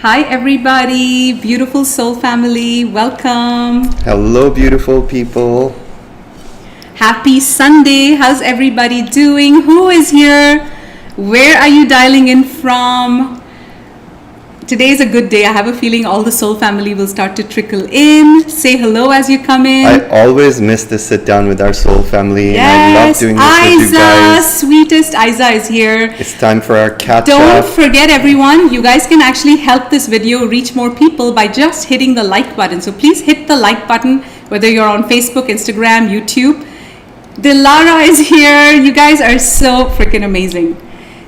Hi everybody, beautiful soul family, welcome. Hello beautiful people. Happy Sunday, how's everybody doing? Who is here? Where are you dialing in from? Today is a good day. I have a feeling all the soul family will start to trickle in. Say hello as you come in. I always miss this sit down with our soul family. Yes, and I love doing this with you guys. Sweetest Isa is here. It's time for our catch Don't up. forget everyone, you guys can actually help this video reach more people by just hitting the like button. So please hit the like button, whether you're on Facebook, Instagram, YouTube. Lara is here. You guys are so freaking amazing.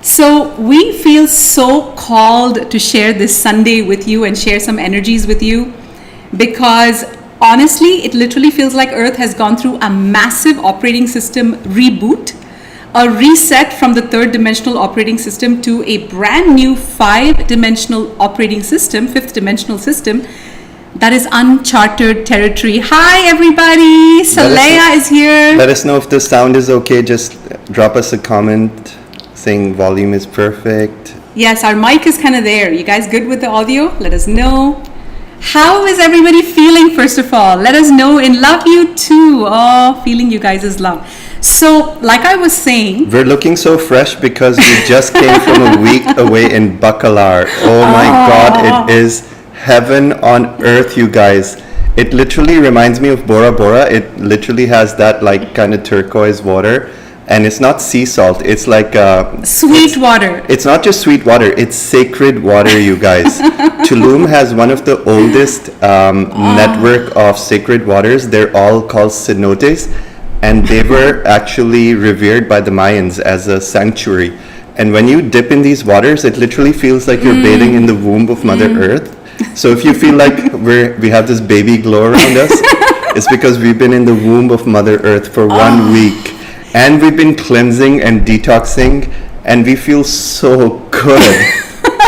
So we feel so called to share this Sunday with you and share some energies with you, because honestly, it literally feels like Earth has gone through a massive operating system reboot, a reset from the third dimensional operating system to a brand new fifth dimensional system that is uncharted territory. Hi everybody, Saleha is here. Let us know if the sound is okay. Just drop us a comment saying volume is perfect. Yes, our mic is kind of there. You guys good with the audio? Let us know. How is everybody feeling, first of all? Let us know. And love you too. Oh, feeling you guys' love. So, like I was saying, we're looking so fresh because we just came from a week away in Bacalar. Oh my God, it is heaven on earth, you guys. It literally reminds me of Bora Bora. It literally has that like kind of turquoise water. And it's not sea salt, it's like sweet water. It's not just sweet water, it's sacred water, you guys. Tulum has one of the oldest network of sacred waters. They're all called cenotes, and they were actually revered by the Mayans as a sanctuary. And when you dip in these waters, it literally feels like you're bathing in the womb of Mother Earth. So if you feel like we have this baby glow around us, it's because we've been in the womb of Mother Earth for 1 week. And we've been cleansing and detoxing, and we feel so good.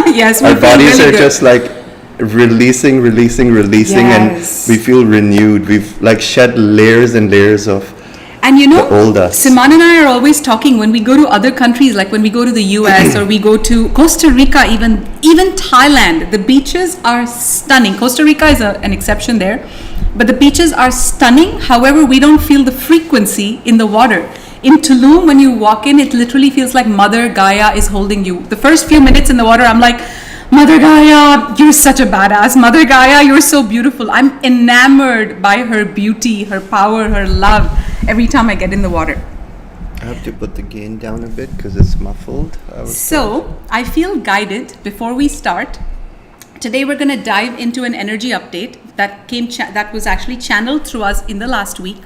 Yes, our bodies really are good. Just like releasing, yes. And we feel renewed. We've like shed layers and layers of the old us. Siman and I are always talking when we go to other countries, like when we go to the US or we go to Costa Rica, even Thailand. The beaches are stunning. Costa Rica is an exception there, but the beaches are stunning. However, we don't feel the frequency in the water. In Tulum, when you walk in, it literally feels like Mother Gaia is holding you. The first few minutes in the water, I'm like, Mother Gaia, you're such a badass. Mother Gaia, you're so beautiful. I'm enamored by her beauty, her power, her love every time I get in the water. I have to put the gain down a bit because it's muffled. I feel guided before we start. Today we're going to dive into an energy update that was actually channeled through us in the last week.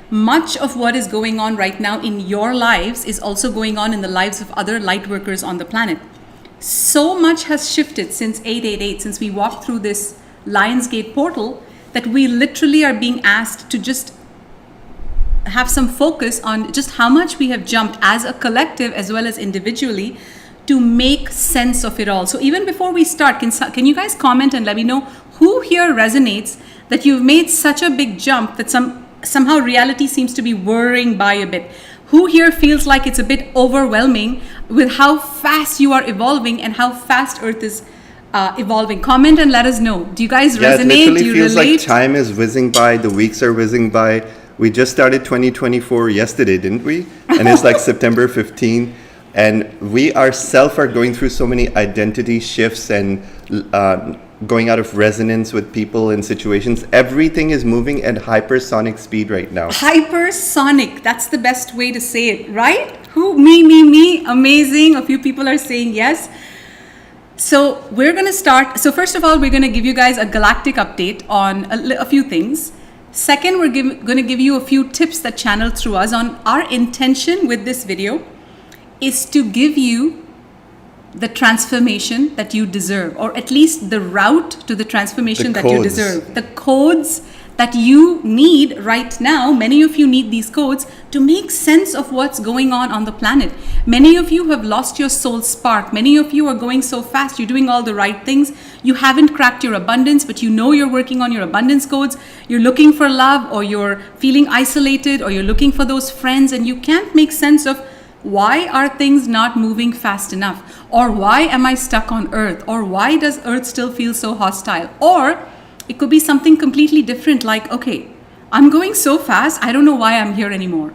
Much of what is going on right now in your lives is also going on in the lives of other light workers on the planet. So much has shifted since 888, since we walked through this Lionsgate portal, that we literally are being asked to just have some focus on just how much we have jumped as a collective as well as individually to make sense of it all. So even before we start, can you guys comment and let me know who here resonates that you've made such a big jump that somehow reality seems to be whirring by a bit? Who here feels like it's a bit overwhelming with how fast you are evolving and how fast Earth is evolving? Comment and let us know. Do you guys resonate? It literally Do you feels relate? like time is whizzing by, the weeks are whizzing by. We just started 2024 yesterday, didn't we? And it's like September 15. And we ourselves are going through so many identity shifts and going out of resonance with people and situations. Everything is moving at hypersonic speed right now. Hypersonic, that's the best way to say it, right? Me, amazing. A few people are saying yes. So we're going to start. So first of all, we're going to give you guys a galactic update on a few things. Second, we're going to give you a few tips that channeled through us. On our intention with this video is to give you the transformation that you deserve, or at least the route to the transformation that you deserve. The codes that you need right now. Many of you need these codes to make sense of what's going on the planet. Many of you have lost your soul spark. Many of you are going so fast. You're doing all the right things. You haven't cracked your abundance, but you know you're working on your abundance codes. You're looking for love, or you're feeling isolated, or you're looking for those friends, and you can't make sense of Why are things not moving fast enough? Or why am I stuck on Earth? Or why does Earth still feel so hostile? Or it could be something completely different, like, okay, I'm going so fast, I don't know why I'm here anymore.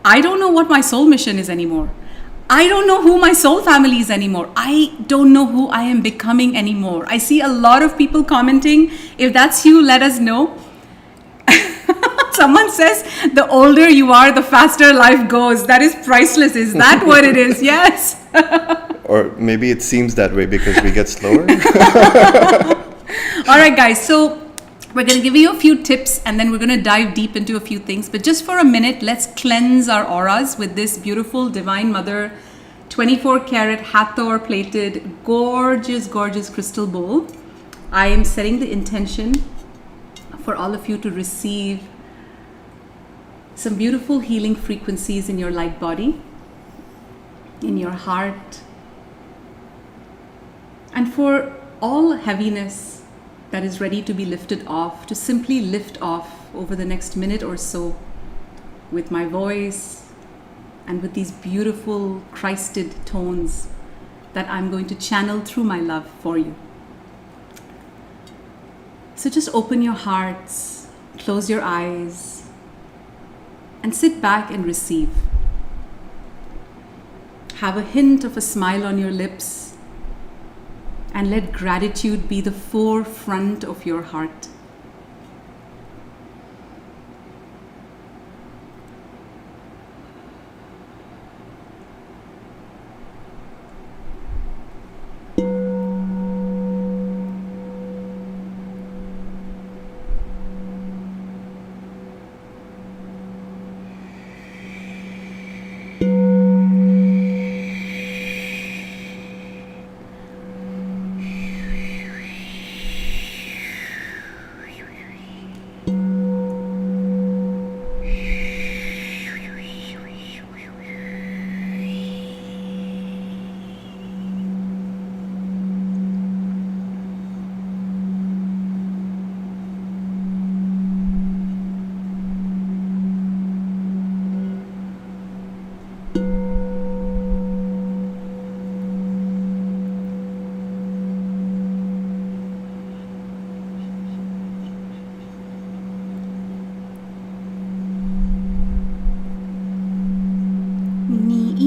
I don't know what my soul mission is anymore. I don't know who my soul family is anymore. I don't know who I am becoming anymore. I see a lot of people commenting. If that's you, let us know. Someone says, the older you are, the faster life goes. That is priceless. Is that what it is? Yes. Or maybe it seems that way because we get slower. All right, guys. So we're going to give you a few tips and then we're going to dive deep into a few things. But just for a minute, let's cleanse our auras with this beautiful Divine Mother 24 karat Hathor plated, gorgeous, gorgeous crystal bowl. I am setting the intention for all of you to receive some beautiful healing frequencies in your light body, in your heart, and for all heaviness that is ready to be lifted off, to simply lift off over the next minute or so with my voice and with these beautiful Christed tones that I'm going to channel through my love for you. So just open your hearts, close your eyes, and sit back and receive. Have a hint of a smile on your lips and let gratitude be the forefront of your heart.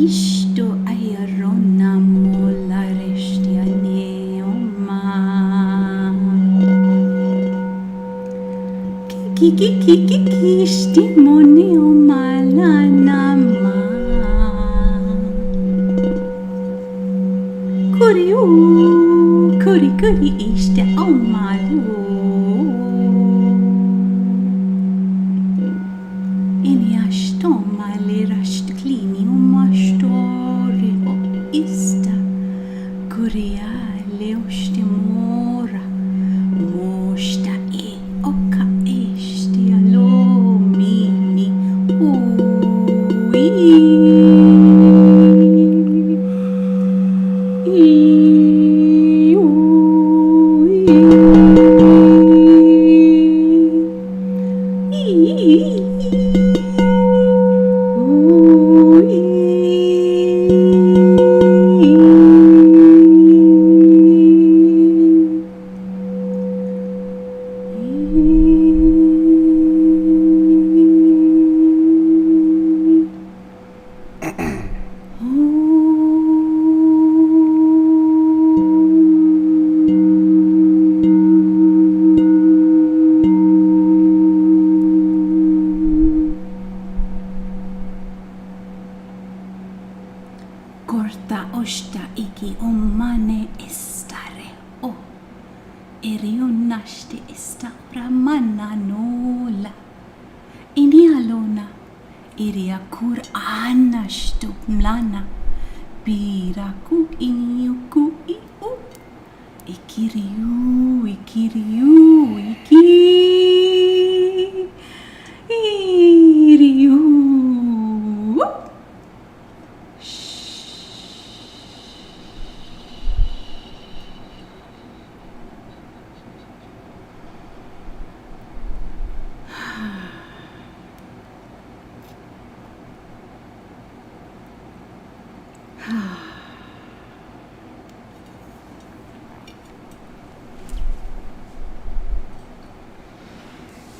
Ishto ayarona molareshtia neoma. Kiki moneoma la nama. Kuri ishte omalu.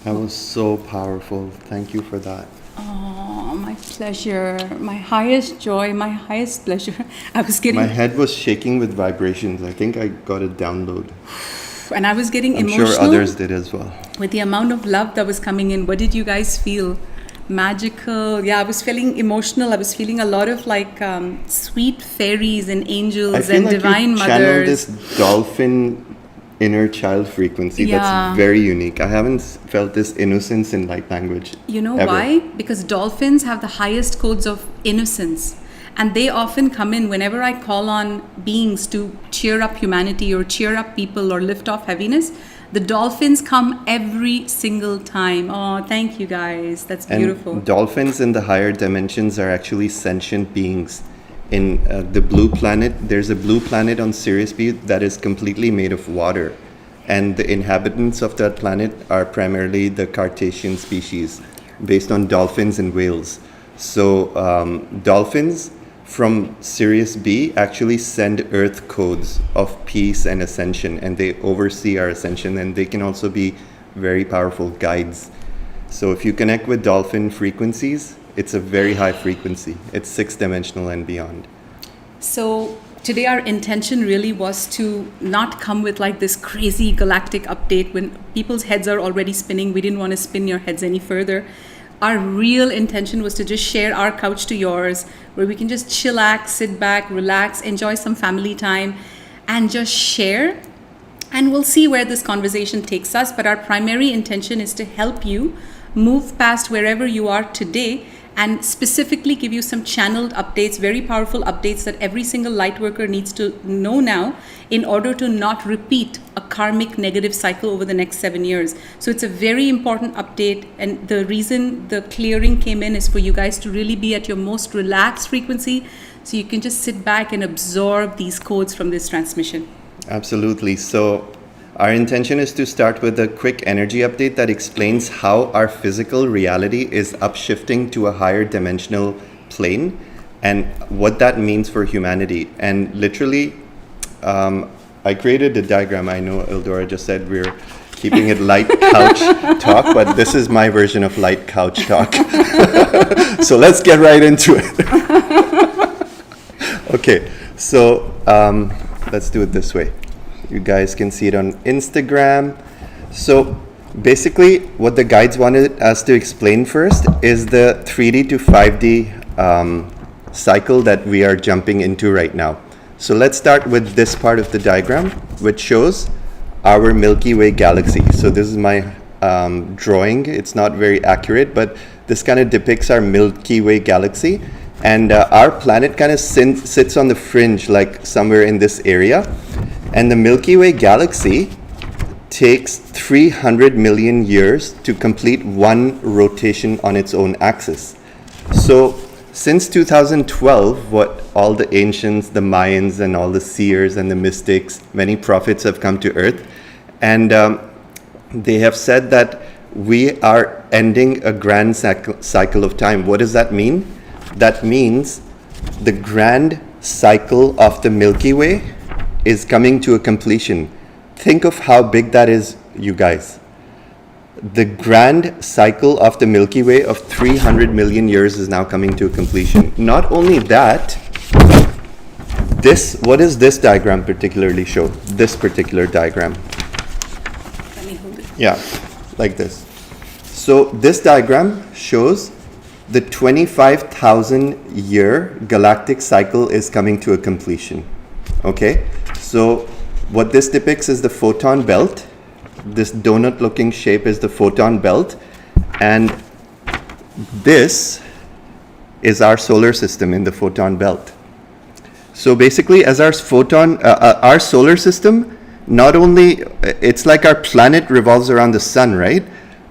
That was so powerful. Thank you for that. Oh, my pleasure. My highest joy, my highest pleasure. I was getting... My head was shaking with vibrations. I think I got a download. And I was getting I'm emotional. sure others did as well. With the amount of love that was coming in. What did you guys feel? Magical. Yeah, I was feeling emotional. I was feeling a lot of like sweet fairies and angels I feel and like divine you channeled mothers. this dolphin inner child frequency Yeah. that's very unique. I haven't felt this innocence in light language. You know ever. why? Because dolphins have the highest codes of innocence. And they often come in whenever I call on beings to cheer up humanity or cheer up people or lift off heaviness. The dolphins come every single time. Oh, thank you guys. That's beautiful. And dolphins in the higher dimensions are actually sentient beings. In the blue planet, there's a blue planet on Sirius B that is completely made of water. And the inhabitants of that planet are primarily the Cartesian species, based on dolphins and whales. So dolphins from Sirius B actually send Earth codes of peace and ascension, and they oversee our ascension, and they can also be very powerful guides. So if you connect with dolphin frequencies, it's a very high frequency. It's 6-dimensional and beyond. So today our intention really was to not come with like this crazy galactic update when people's heads are already spinning. We didn't want to spin your heads any further. Our real intention was to just share our couch to yours, where we can just chillax, sit back, relax, enjoy some family time, and just share. And we'll see where this conversation takes us. But our primary intention is to help you move past wherever you are today and specifically give you some channeled updates, very powerful updates that every single light worker needs to know now in order to not repeat a karmic negative cycle over the next 7 years. So it's a very important update, and the reason the clearing came in is for you guys to really be at your most relaxed frequency so you can just sit back and absorb these codes from this transmission. Absolutely. So our intention is to start with a quick energy update that explains how our physical reality is upshifting to a higher dimensional plane and what that means for humanity. And literally, I created a diagram. I know EldoRa just said we're keeping it light couch talk, but this is my version of light couch talk. So let's get right into it. Okay, so let's do it this way. You guys can see it on Instagram. So basically what the guides wanted us to explain first is the 3D to 5D cycle that we are jumping into right now. So let's start with this part of the diagram, which shows our Milky Way galaxy. So this is my drawing. It's not very accurate, but this kind of depicts our Milky Way galaxy. And our planet kind of sits on the fringe, like somewhere in this area. And the Milky Way galaxy takes 300 million years to complete one rotation on its own axis. So since 2012, what all the ancients, the Mayans, and all the seers and the mystics, many prophets have come to Earth. And they have said that we are ending a grand cycle of time. What does that mean? That means the grand cycle of the Milky Way is coming to a completion. Think of how big that is, you guys. The grand cycle of the Milky Way of 300 million years is now coming to a completion. Not only that, what does this diagram particularly show? This particular diagram. Let me hold it. Yeah, like this. So this diagram shows the 25,000 year galactic cycle is coming to a completion. Okay, so what this depicts is the photon belt. This donut looking shape is the photon belt, and this is our solar system in the photon belt. So basically, as our solar system, not only, it's like our planet revolves around the sun, right?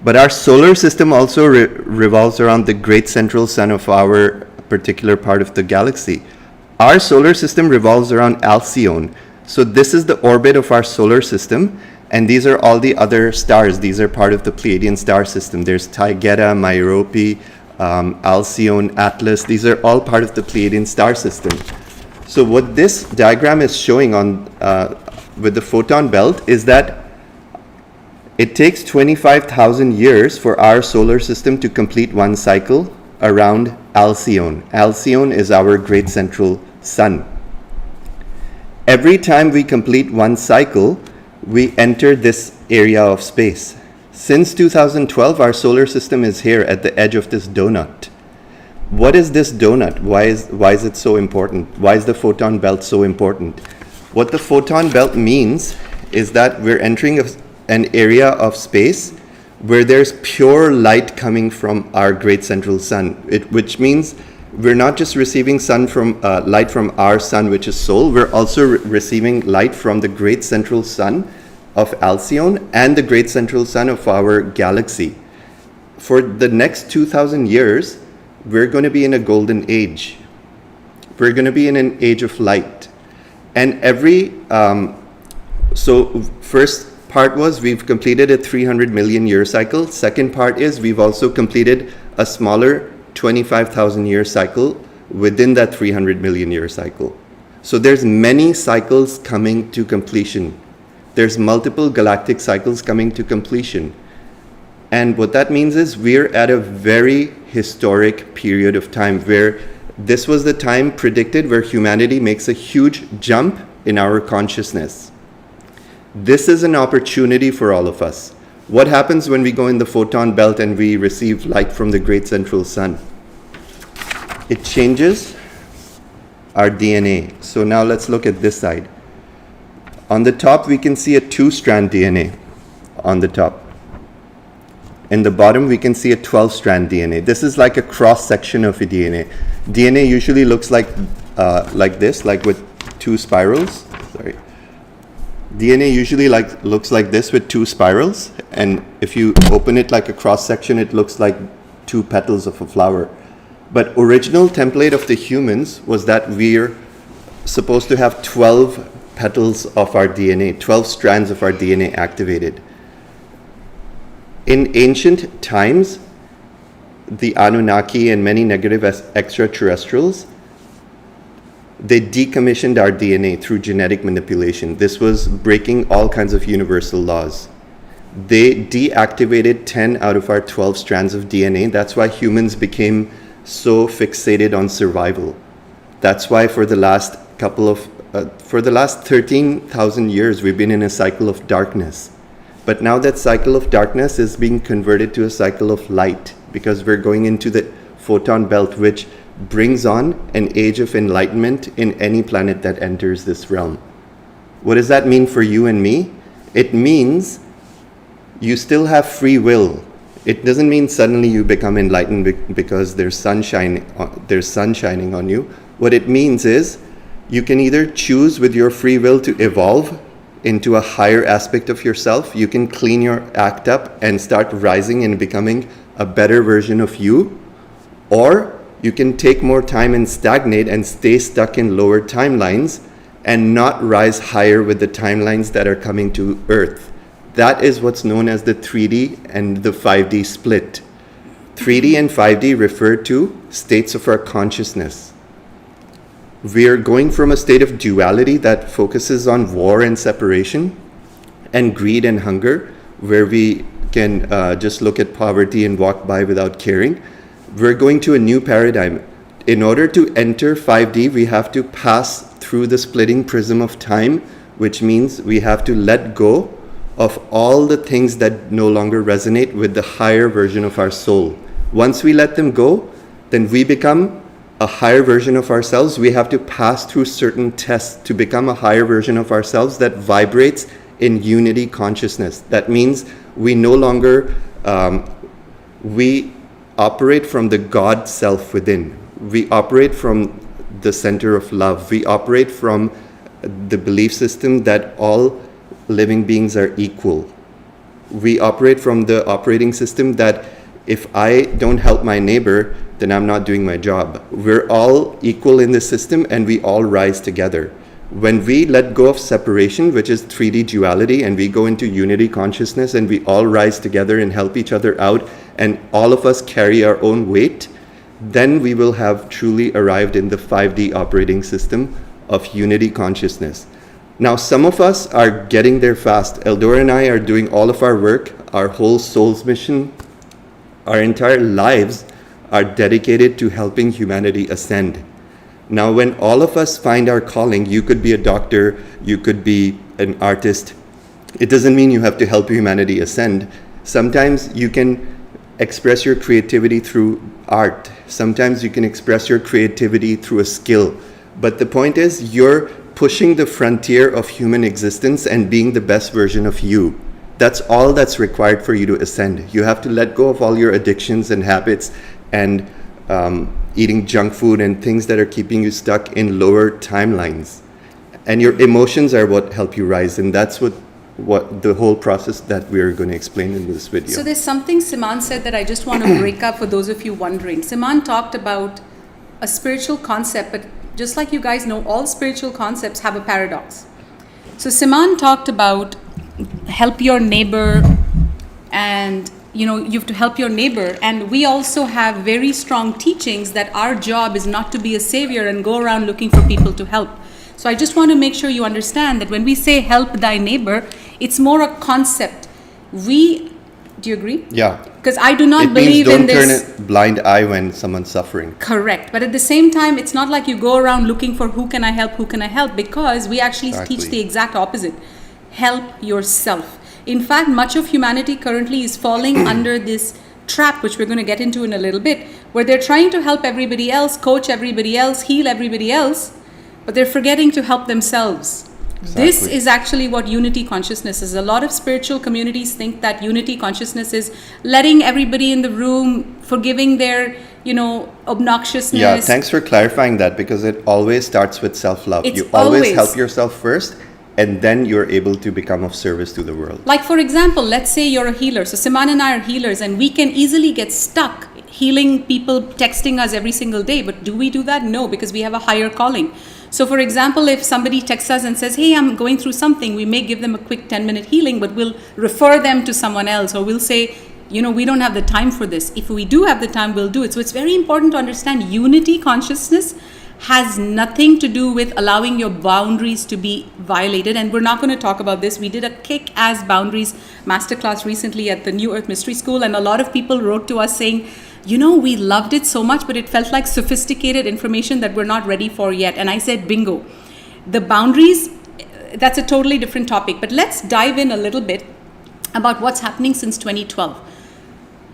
But our solar system also revolves around the great central sun of our particular part of the galaxy. Our solar system revolves around Alcyone. So this is the orbit of our solar system, and these are all the other stars. These are part of the Pleiadian star system. There's Taygeta, Merope, Alcyone, Atlas. These are all part of the Pleiadian star system. So what this diagram is showing on with the photon belt is that It takes 25,000 years for our solar system to complete one cycle around Alcyone. Alcyone is our great central sun. Every time we complete one cycle, we enter this area of space. Since 2012, our solar system is here at the edge of this donut. What is this donut? Why is it so important? Why is the photon belt so important? What the photon belt means is that we're entering an area of space where there's pure light coming from our great central sun, which means we're not just receiving light from our sun, which is Sol, we're also receiving light from the great central sun of Alcyone and the great central sun of our galaxy. For the next 2,000 years, we're going to be in a golden age. We're going to be in an age of light. And so first part was we've completed a 300 million year cycle. Second part is we've also completed a smaller 25,000 year cycle within that 300 million year cycle. So there's many cycles coming to completion. There's multiple galactic cycles coming to completion. And what that means is we're at a very historic period of time where this was the time predicted where humanity makes a huge jump in our consciousness. This is an opportunity for all of us. What happens when we go in the photon belt and we receive light from the great central sun? It changes our DNA. So now let's look at this side. On the top, we can see a 2-strand DNA on the top. In the bottom, we can see a 12-strand DNA. This is like a cross-section of a DNA. DNA usually looks like this, like with 2 spirals. Sorry. DNA usually looks like this with 2 spirals, and if you open it like a cross-section, it looks like 2 petals of a flower. But original template of the humans was that we're supposed to have 12 petals of our DNA, 12 strands of our DNA activated. In ancient times, the Anunnaki and many negative extraterrestrials, they decommissioned our DNA through genetic manipulation. This was breaking all kinds of universal laws. They deactivated 10 out of our 12 strands of DNA. That's why humans became so fixated on survival. That's why for the last 13,000 years, we've been in a cycle of darkness. But now that cycle of darkness is being converted to a cycle of light because we're going into the photon belt, which brings on an age of enlightenment in any planet that enters this realm. What does that mean for you and me? It means you still have free will. It doesn't mean suddenly you become enlightened because there's sunshine shining on you. What it means is you can either choose with your free will to evolve into a higher aspect of yourself. You can clean your act up and start rising and becoming a better version of you, or you can take more time and stagnate and stay stuck in lower timelines and not rise higher with the timelines that are coming to Earth. That is what's known as the 3D and the 5D split. 3D and 5D refer to states of our consciousness. We are going from a state of duality that focuses on war and separation and greed and hunger, where we can just look at poverty and walk by without caring. We're going to a new paradigm. In order to enter 5D, we have to pass through the splitting prism of time, which means we have to let go of all the things that no longer resonate with the higher version of our soul. Once we let them go, then we become a higher version of ourselves. We have to pass through certain tests to become a higher version of ourselves that vibrates in unity consciousness. That means we no longer, we operate from the God self within. We operate from the center of love. We operate from the belief system that all living beings are equal. We operate from the operating system that if I don't help my neighbor, then I'm not doing my job. We're all equal in this system and we all rise together. When we let go of separation, which is 3D duality, and we go into unity consciousness and we all rise together and help each other out, and all of us carry our own weight, then we will have truly arrived in the 5D operating system of unity consciousness. Now, some of us are getting there fast. EldoRa and I are doing all of our work, our whole soul's mission, our entire lives are dedicated to helping humanity ascend. Now, when all of us find our calling, you could be a doctor, you could be an artist. It doesn't mean you have to help humanity ascend. Sometimes you can express your creativity through art. Sometimes you can express your creativity through a skill. But the point is, you're pushing the frontier of human existence and being the best version of you. That's all that's required for you to ascend. You have to let go of all your addictions and habits and eating junk food and things that are keeping you stuck in lower timelines. And your emotions are what help you rise. And that's what the whole process that we're going to explain in this video. So there's something Siman said that I just want to break up for those of you wondering. Siman talked about a spiritual concept, but just like you guys know, all spiritual concepts have a paradox. So Siman talked about help your neighbor, and you have to help your neighbor. And we also have very strong teachings that our job is not to be a savior and go around looking for people to help. So I just want to make sure you understand that when we say help thy neighbor, it's more a concept. Do you agree? Yeah. Because I do not believe in this. Don't turn a blind eye when someone's suffering. Correct. But at the same time, it's not like you go around looking for who can I help, because we actually teach the exact opposite. Help yourself. In fact, much of humanity currently is falling under this trap, which we're going to get into in a little bit, where they're trying to help everybody else, coach everybody else, heal everybody else, but they're forgetting to help themselves. Exactly. This is actually what unity consciousness is. A lot of spiritual communities think that unity consciousness is letting everybody in the room, forgiving their, obnoxiousness. Yeah, thanks for clarifying that, because it always starts with self-love. You always help yourself first, and then you're able to become of service to the world. Like, for example, let's say you're a healer. So Siman and I are healers, and we can easily get stuck healing people texting us every single day. But do we do that? No, because we have a higher calling. So for example, if somebody texts us and says, hey, I'm going through something, we may give them a quick 10-minute healing, but we'll refer them to someone else, or we'll say, we don't have the time for this. If we do have the time, we'll do it. So it's very important to understand unity consciousness has nothing to do with allowing your boundaries to be violated. And we're not going to talk about this. We did a kick-ass boundaries masterclass recently at the New Earth Mystery School, and a lot of people wrote to us saying, we loved it so much, but it felt like sophisticated information that we're not ready for yet. And I said, bingo. The boundaries, that's a totally different topic. But let's dive in a little bit about what's happening since 2012.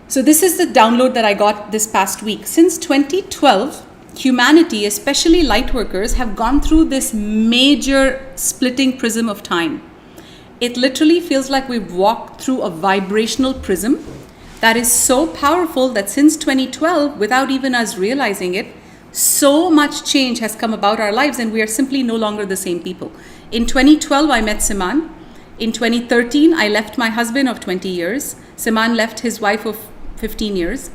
So this is the download that I got this past week. Since 2012, humanity, especially Lightworkers, have gone through this major splitting prism of time. It literally feels like we've walked through a vibrational prism that is so powerful that since 2012, without even us realizing it, so much change has come about our lives, and we are simply no longer the same people. In 2012, I met Siman. In 2013, I left my husband of 20 years. Siman left his wife of 15 years.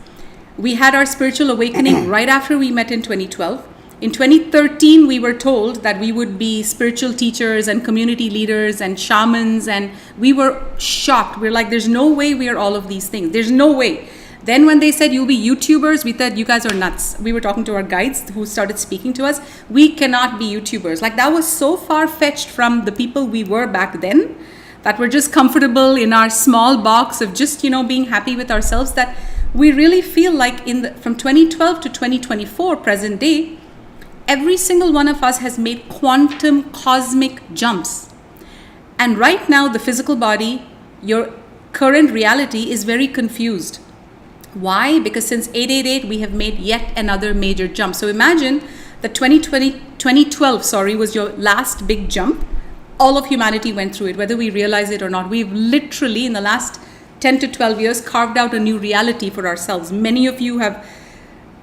We had our spiritual awakening right after we met in 2012. In 2013, we were told that we would be spiritual teachers and community leaders and shamans, and we were shocked. We're like, there's no way we are all of these things. There's no way. Then when they said, you'll be YouTubers, we thought, you guys are nuts. We were talking to our guides who started speaking to us. We cannot be YouTubers. Like, that was so far-fetched from the people we were back then, that we're just comfortable in our small box of just, being happy with ourselves, that we really feel like from 2012 to 2024, present day, every single one of us has made quantum cosmic jumps. And right now, the physical body, your current reality, is very confused. Why? Because since 888, we have made yet another major jump. So imagine that 2012 was your last big jump. All of humanity went through it, whether we realize it or not. We've literally, in the last 10 to 12 years, carved out a new reality for ourselves. Many of you have,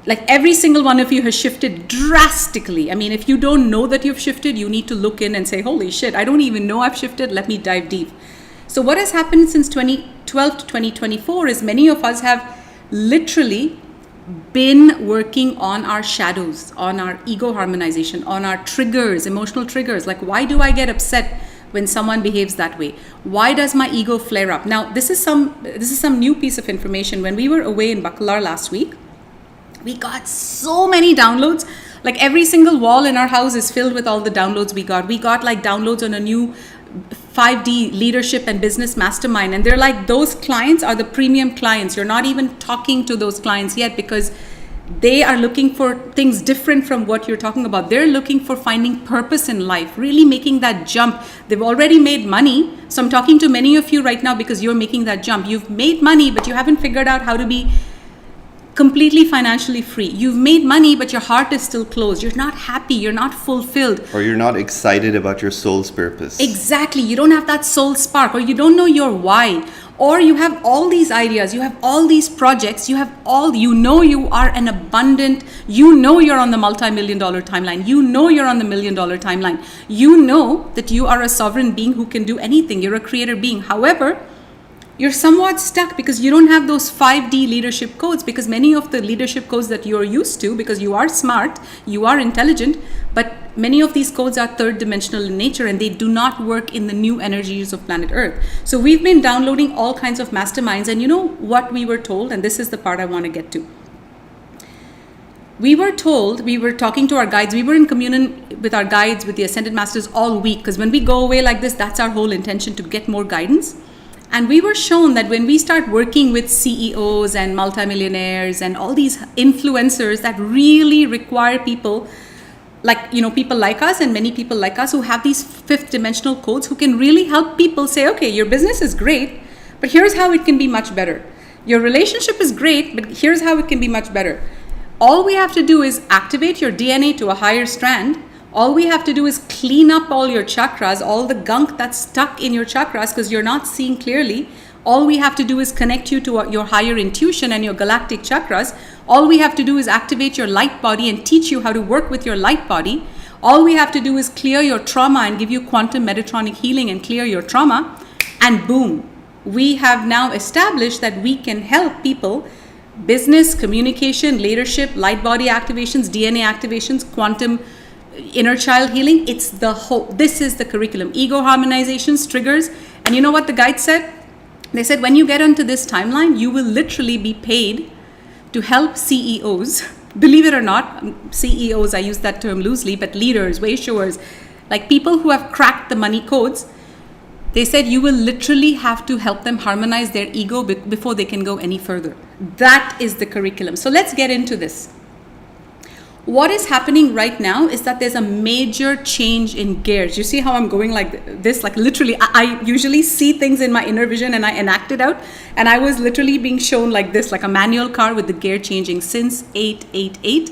every single one of you has shifted drastically. I mean, if you don't know that you've shifted, you need to look in and say, holy shit, I don't even know I've shifted. Let me dive deep. So what has happened since 2012 to 2024 is many of us have literally been working on our shadows, on our ego harmonization, on our triggers, emotional triggers. Like, why do I get upset when someone behaves that way? Why does my ego flare up? Now, this is some new piece of information. When we were away in Bacalar last week, we got so many downloads. Like every single wall in our house is filled with all the downloads we got. We got like downloads on a new 5D leadership and business mastermind. And they're like, those clients are the premium clients. You're not even talking to those clients yet because they are looking for things different from what you're talking about. They're looking for finding purpose in life, really making that jump. They've already made money. So I'm talking to many of you right now because you're making that jump. You've made money, but you haven't figured out how to be completely financially free. You've made money, but your heart is still closed. You're not happy. You're not fulfilled. Or you're not excited about your soul's purpose. Exactly. You don't have that soul spark, or you don't know your why. Or you have all these ideas, you have all these projects, you know you are an abundant, you know you're on the multi-million-dollar timeline, you know you're on the million-dollar timeline, you know that you are a sovereign being who can do anything, you're a creator being. However, you're somewhat stuck because you don't have those 5D leadership codes, because many of the leadership codes that you're used to, because you are smart, you are intelligent, but many of these codes are third dimensional in nature and they do not work in the new energies of planet Earth. So we've been downloading all kinds of masterminds, and you know what we were told, and this is the part I want to get to. We were told, we were talking to our guides, we were in communion with our guides, with the Ascended Masters all week, because when we go away like this, that's our whole intention, to get more guidance. And we were shown that when we start working with CEOs and multimillionaires and all these influencers that really require people like, people like us and many people like us who have these fifth dimensional codes, who can really help people say, okay, your business is great, but here's how it can be much better. Your relationship is great, but here's how it can be much better. All we have to do is activate your DNA to a higher strand. All we have to do is clean up all your chakras, all the gunk that's stuck in your chakras because you're not seeing clearly. All we have to do is connect you to your higher intuition and your galactic chakras. All we have to do is activate your light body and teach you how to work with your light body. All we have to do is clear your trauma and give you quantum metatronic healing and clear your trauma. And boom, we have now established that we can help people. Business, communication, leadership, light body activations, DNA activations, quantum inner child healing. It's the whole, this is the curriculum. Ego harmonizations, triggers. And you know what the guide said? They said, when you get onto this timeline, you will literally be paid to help CEOs. Believe it or not, CEOs, I use that term loosely, but leaders, way showers, like people who have cracked the money codes. They said you will literally have to help them harmonize their ego before they can go any further. That is the curriculum. So let's get into this. What is happening right now is that there's a major change in gears. You see how I'm going like this? Like literally, I usually see things in my inner vision and I enact it out. And I was literally being shown like this, like a manual car with the gear changing since 888.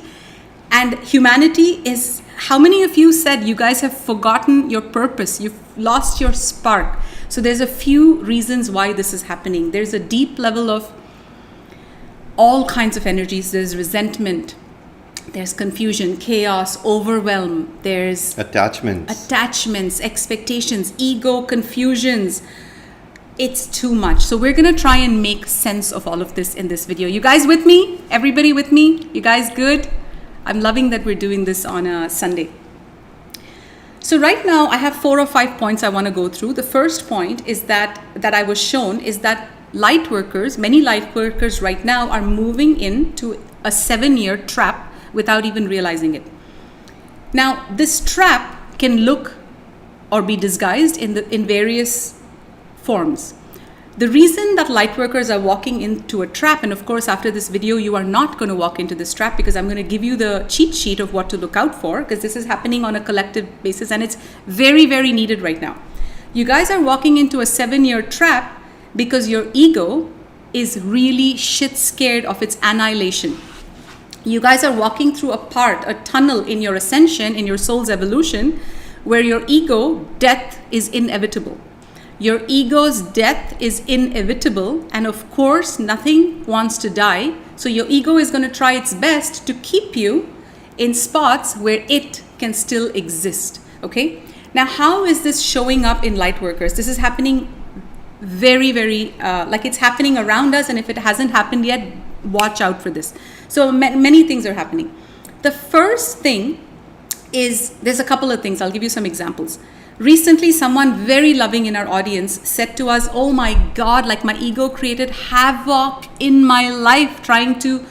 And humanity is, how many of you said you guys have forgotten your purpose? You've lost your spark. So there's a few reasons why this is happening. There's a deep level of all kinds of energies. There's resentment. There's confusion, chaos, overwhelm. There's attachments, expectations, ego, confusions. It's too much. So we're going to try and make sense of all of this in this video. You guys with me? Everybody with me? You guys good? I'm loving that we're doing this on a Sunday. So right now I have 4 or 5 points I want to go through. The first point is that I was shown is that light workers, many light workers right now are moving into a 7-year trap without even realizing it. Now, this trap can look or be disguised in various forms. The reason that light workers are walking into a trap, and of course after this video you are not going to walk into this trap because I'm going to give you the cheat sheet of what to look out for, because this is happening on a collective basis and it's very, very needed right now. You guys are walking into a 7-year trap because your ego is really shit scared of its annihilation. You guys are walking through a tunnel in your ascension, in your soul's evolution, where your ego death is inevitable. Your ego's death is inevitable, and of course nothing wants to die. So your ego is going to try its best to keep you in spots where it can still exist. Okay? Now, how is this showing up in light workers? This is happening very, very, like it's happening around us, and if it hasn't happened yet, watch out for this. So many things are happening. The first thing is, there's a couple of things. I'll give you some examples. Recently, someone very loving in our audience said to us, oh my God, like my ego created havoc in my life trying to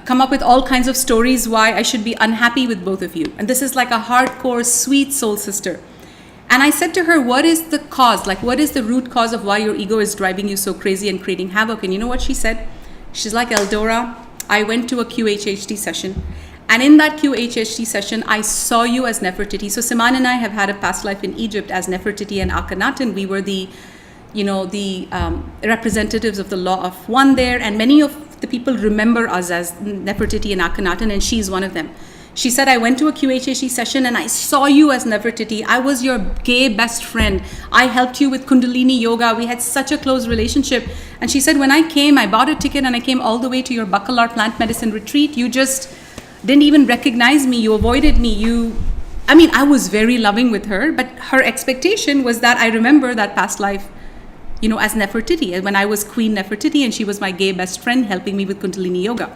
come up with all kinds of stories why I should be unhappy with both of you. And this is like a hardcore, sweet soul sister. And I said to her, what is the cause? Like, what is the root cause of why your ego is driving you so crazy and creating havoc? And you know what she said? She's like, EldoRa, I went to a QHHT session. And in that QHHT session, I saw you as Nefertiti. So Siman and I have had a past life in Egypt as Nefertiti and Akhenaten. We were the representatives of the law of one there. And many of the people remember us as Nefertiti and Akhenaten, and she's one of them. She said, I went to a QHHT session and I saw you as Nefertiti. I was your gay best friend. I helped you with Kundalini yoga. We had such a close relationship. And she said, when I came, I bought a ticket and I came all the way to your Bacalar plant medicine retreat. You just didn't even recognize me. You avoided me. I was very loving with her, but her expectation was that I remember that past life, as Nefertiti, when I was Queen Nefertiti and she was my gay best friend helping me with Kundalini yoga.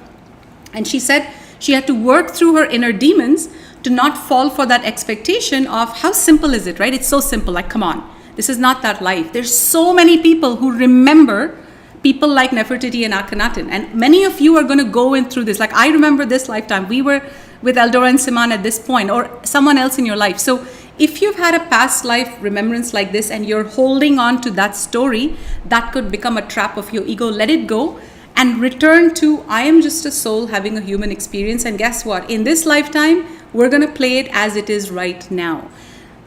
And she said she had to work through her inner demons to not fall for that expectation of how simple is it, right? It's so simple, like, come on, this is not that life. There's so many people who remember people like Nefertiti and Akhenaten. And many of you are going to go in through this. Like, I remember this lifetime. We were with EldoRa and Siman at this point, or someone else in your life. So if you've had a past life remembrance like this and you're holding on to that story, that could become a trap of your ego. Let it go and return to, I am just a soul having a human experience. And guess what? In this lifetime, we're going to play it as it is right now.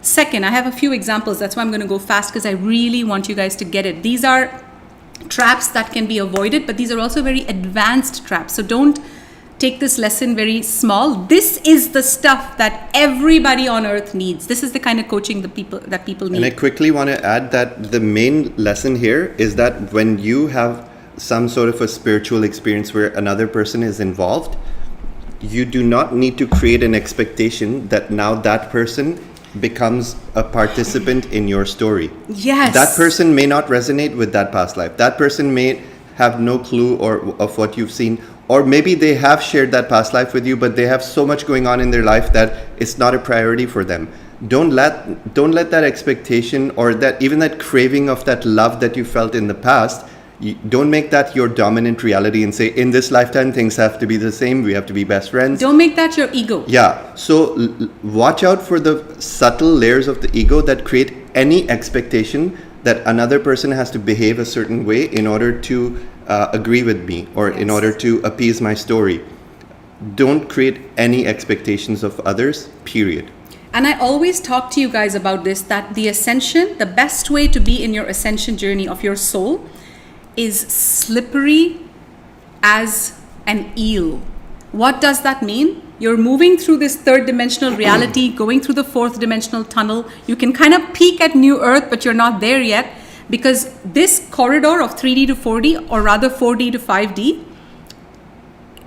Second, I have a few examples. That's why I'm going to go fast, because I really want you guys to get it. These are traps that can be avoided, but these are also very advanced traps. So don't take this lesson very small. This is the stuff that everybody on earth needs. This is the kind of coaching that people need. And I quickly want to add that the main lesson here is that when you have some sort of a spiritual experience where another person is involved, you do not need to create an expectation that now that person becomes a participant in your story. Yes. That person may not resonate with that past life. That person may have no clue of what you've seen, or maybe they have shared that past life with you, but they have so much going on in their life that it's not a priority for them. Don't let that expectation or that even that craving of that love that you felt in the past, don't make that your dominant reality and say, in this lifetime, things have to be the same. We have to be best friends. Don't make that your ego. Yeah. So watch out for the subtle layers of the ego that create any expectation that another person has to behave a certain way in order to agree with me or in order to appease my story. Don't create any expectations of others, period. And I always talk to you guys about this, that the ascension, the best way to be in your ascension journey of your soul is slippery as an eel. What does that mean? You're moving through this third dimensional reality, going through the fourth dimensional tunnel. You can kind of peek at New Earth, but you're not there yet, because this corridor of 3D to 4D, or rather 4D to 5D,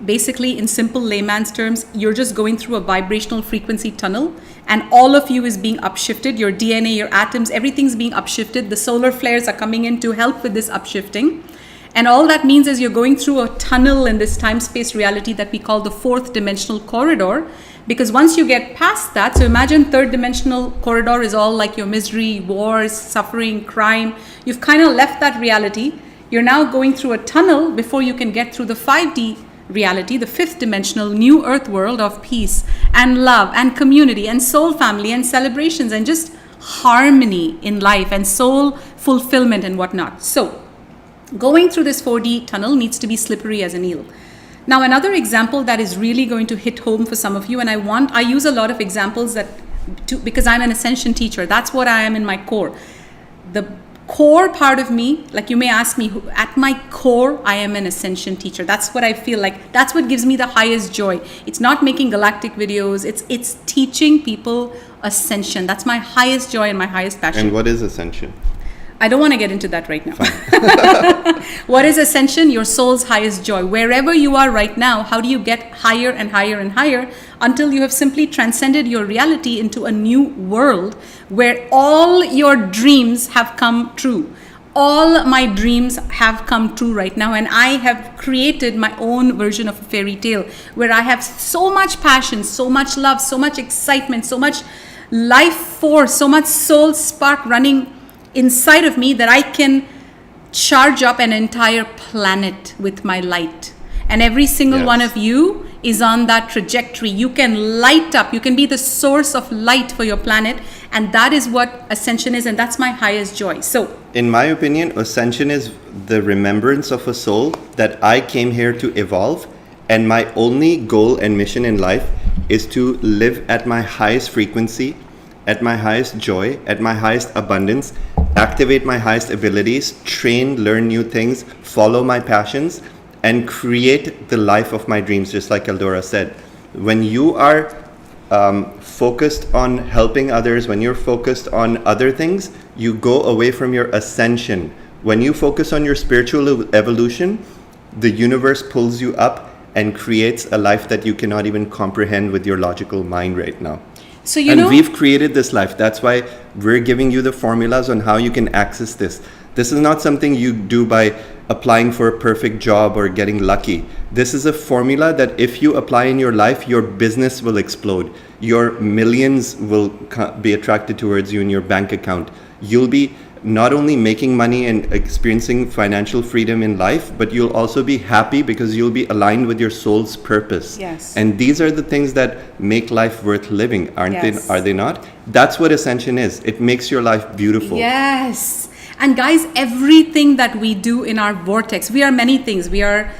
basically in simple layman's terms, you're just going through a vibrational frequency tunnel, and all of you is being upshifted. Your DNA, your atoms, everything's being upshifted. The solar flares are coming in to help with this upshifting. And all that means is you're going through a tunnel in this time-space reality that we call the fourth dimensional corridor. Because once you get past that, so imagine third dimensional corridor is all like your misery, wars, suffering, crime. You've kind of left that reality. You're now going through a tunnel before you can get through the 5D reality, the fifth dimensional new earth world of peace and love and community and soul family and celebrations and just harmony in life and soul fulfillment and whatnot. So going through this 4D tunnel needs to be slippery as an eel. Now, another example that is really going to hit home for some of you, and I use a lot of examples because I'm an ascension teacher. That's what I am in my core. The core part of me, like you may ask me, at my core, I am an ascension teacher. That's what I feel like. That's what gives me the highest joy. It's not making galactic videos. It's teaching people ascension. That's my highest joy and my highest passion. And what is ascension? I don't want to get into that right now. What is ascension? Your soul's highest joy. Wherever you are right now, how do you get higher and higher and higher until you have simply transcended your reality into a new world where all your dreams have come true. All my dreams have come true right now, and I have created my own version of a fairy tale where I have so much passion, so much love, so much excitement, so much life force, so much soul spark running inside of me that I can charge up an entire planet with my light. And every single Yes. one of you is on that trajectory. You can light up, you can be the source of light for your planet. And that is what Ascension is, and that's my highest joy. So, In my opinion, Ascension is the remembrance of a soul that I came here to evolve, and my only goal and mission in life is to live at my highest frequency, at my highest joy, at my highest abundance, activate my highest abilities, train, learn new things, follow my passions, and create the life of my dreams, just like EldoRa said. When you are focused on helping others, when you're focused on other things, you go away from your ascension. When you focus on your spiritual evolution, the universe pulls you up and creates a life that you cannot even comprehend with your logical mind right now. so We've created this life. That's why we're giving you the formulas on how you can access this. This is not something you do by applying for a perfect job or getting lucky. This is a formula that if you apply in your life, your business will explode. Your millions will be attracted towards you in your bank account. You'll be not only making money and experiencing financial freedom in life, but you'll also be happy because you'll be aligned with your soul's purpose. Yes. And these are the things that make life worth living, aren't Yes. they? Are they not? That's what Ascension is. It makes your life beautiful. Yes. And guys, everything that we do in our vortex, we are many things. We are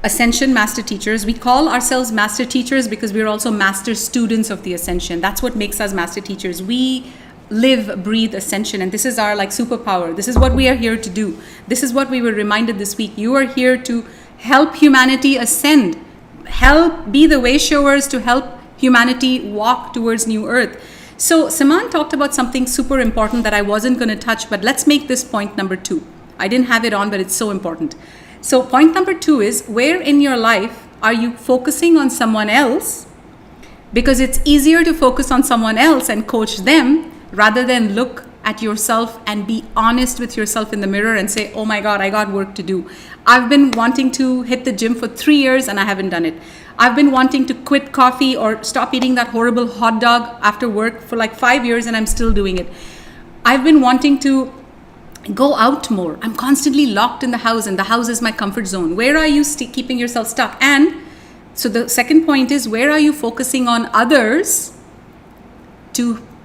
Ascension Master Teachers. We call ourselves Master Teachers because we are also Master Students of the Ascension. That's what makes us Master Teachers. We live, breathe Ascension, and this is our superpower. This is what we are here to do. This is what we were reminded this week. You are here to help humanity ascend, help be the way showers to help humanity walk towards new earth. So Siman talked about something super important that I wasn't going to touch, but let's make this point number 2. I didn't have it on, but it's so important. So point number 2 is, where in your life are you focusing on someone else? Because it's easier to focus on someone else and coach them rather than look at yourself and be honest with yourself in the mirror and say, oh my God, I got work to do. I've been wanting to hit the gym for 3 years and I haven't done it. I've been wanting to quit coffee or stop eating that horrible hot dog after work for like 5 years and I'm still doing it. I've been wanting to go out more. I'm constantly locked in the house and the house is my comfort zone. Where are you keeping yourself stuck? And so the second point is, where are you focusing on others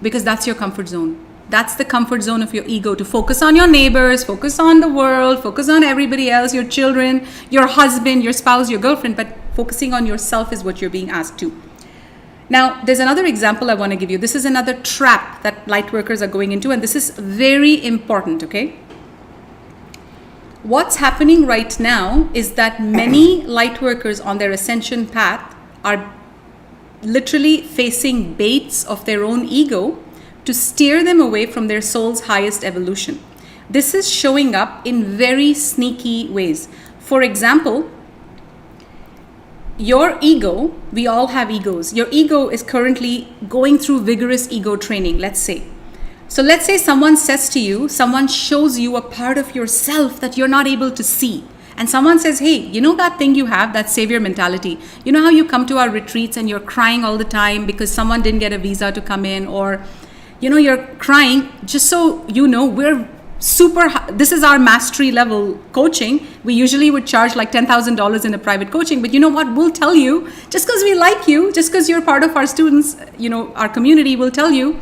because that's your comfort zone. That's the comfort zone of your ego, to focus on your neighbors, focus on the world, focus on everybody else, your children, your husband, your spouse, your girlfriend, but focusing on yourself is what you're being asked to. Now, there's another example I want to give you. This is another trap that Lightworkers are going into, and this is very important, okay? What's happening right now is that many Lightworkers on their ascension path are literally facing baits of their own ego to steer them away from their soul's highest evolution. This is showing up in very sneaky ways. For example, your ego, we all have egos. Your ego is currently going through vigorous ego training, let's say. So let's say someone says to you, someone shows you a part of yourself that you're not able to see. And someone says, hey, you know that thing you have, that savior mentality? You know how you come to our retreats and you're crying all the time because someone didn't get a visa to come in, or, you know, you're crying, just so you know, we're this is our mastery level coaching. We usually would charge like $10,000 in a private coaching, but you know what? We'll tell you, just because we like you, just because you're part of our students, you know, our community, will tell you,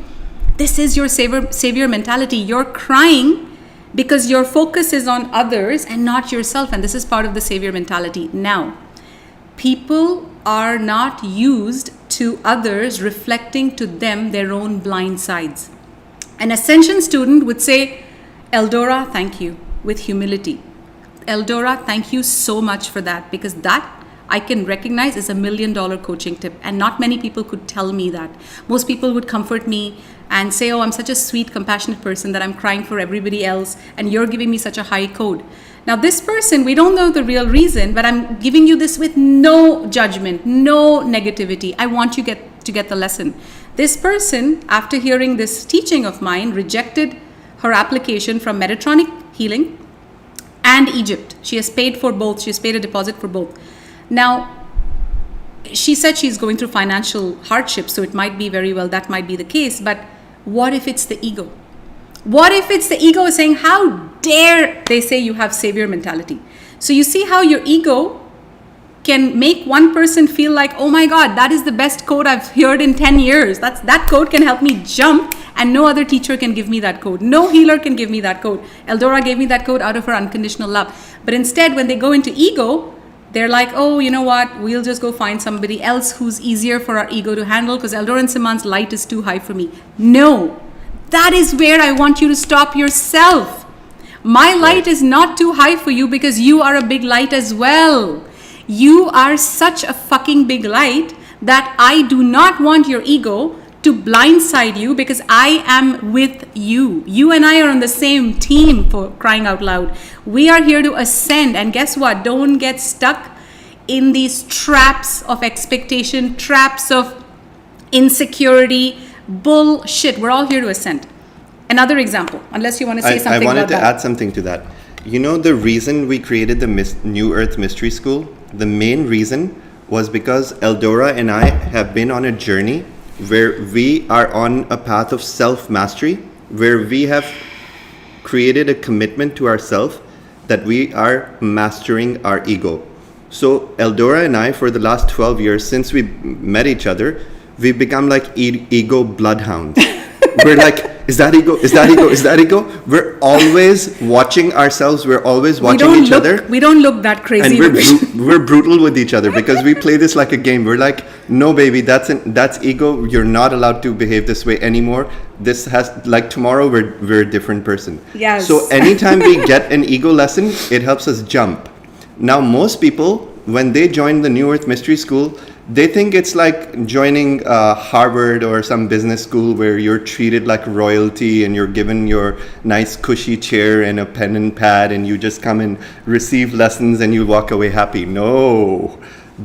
this is your savior mentality. You're crying because your focus is on others and not yourself, and this is part of the savior mentality. Now, people are not used to others reflecting to them their own blind sides. An ascension student would say, EldoRa, thank you, with humility. EldoRa, thank you so much for that, because that I can recognize is $1 million coaching tip, and not many people could tell me that. Most people would comfort me and say, oh, I'm such a sweet, compassionate person that I'm crying for everybody else, and you're giving me such a high code. Now, this person, we don't know the real reason, but I'm giving you this with no judgment, no negativity. I want you to get the lesson. This person, after hearing this teaching of mine, rejected her application from Metatronic Healing and Egypt. She has paid for both. She has paid a deposit for both. Now, she said she's going through financial hardship, so it might be very well that might be the case. But what if it's the ego? What if it's the ego saying, how dare they say you have savior mentality? So you see how your ego can make one person feel like, oh my God, that is the best code I've heard in 10 years. That code can help me jump, and no other teacher can give me that code. No healer can give me that code. EldoRa gave me that code out of her unconditional love. But instead, when they go into ego, they're like, oh, you know what? We'll just go find somebody else who's easier for our ego to handle because EldoRa Siman's light is too high for me. No, that is where I want you to stop yourself. My light is not too high for you because you are a big light as well. You are such a fucking big light that I do not want your ego to blindside you because I am with you. You and I are on the same team, for crying out loud. We are here to ascend, and guess what? Don't get stuck in these traps of expectation, traps of insecurity, bullshit. We're all here to ascend. Another example, unless you want to say something about that. I wanted to add something to that. You know the reason we created the New Earth Mystery School? The main reason was because EldoRa and I have been on a journey where we are on a path of self-mastery, where we have created a commitment to ourselves that we are mastering our ego. So EldoRa and I, for the last 12 years, since we met each other, we've become like ego bloodhounds. We're like, is that ego? Is that ego? Is that ego? We're always watching ourselves. We're always watching each other. We don't look that crazy. And we're brutal with each other because we play this like a game. We're like, no, baby, that's ego. You're not allowed to behave this way anymore. This has, like, tomorrow we're a different person. Yes. So anytime we get an ego lesson, it helps us jump. Now, most people, when they join the New Earth Mystery School, they think it's like joining Harvard or some business school where you're treated like royalty and you're given your nice cushy chair and a pen and pad and you just come and receive lessons and you walk away happy. No.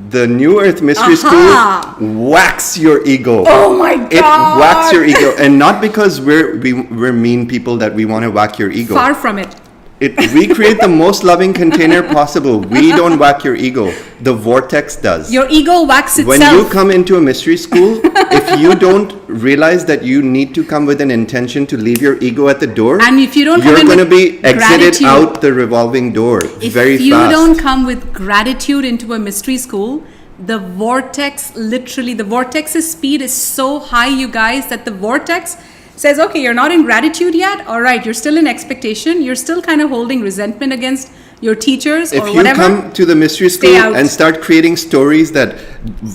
The New Earth Mystery School whacks your ego. Oh my God. It whacks your ego. And not because we're mean people that we want to whack your ego. Far from it. We create the most loving container possible. We don't whack your ego. The vortex does. Your ego whacks itself. When you come into a mystery school, if you don't realize that you need to come with an intention to leave your ego at the door, and if you don't you're come going to be exited gratitude, out the revolving door very fast. If you don't come with gratitude into a mystery school, the vortex, literally, the vortex's speed is so high, you guys, that the vortex says, okay, you're not in gratitude yet. All right, you're still in expectation. You're still kind of holding resentment against your teachers or whatever. If you come to the mystery school and start creating stories that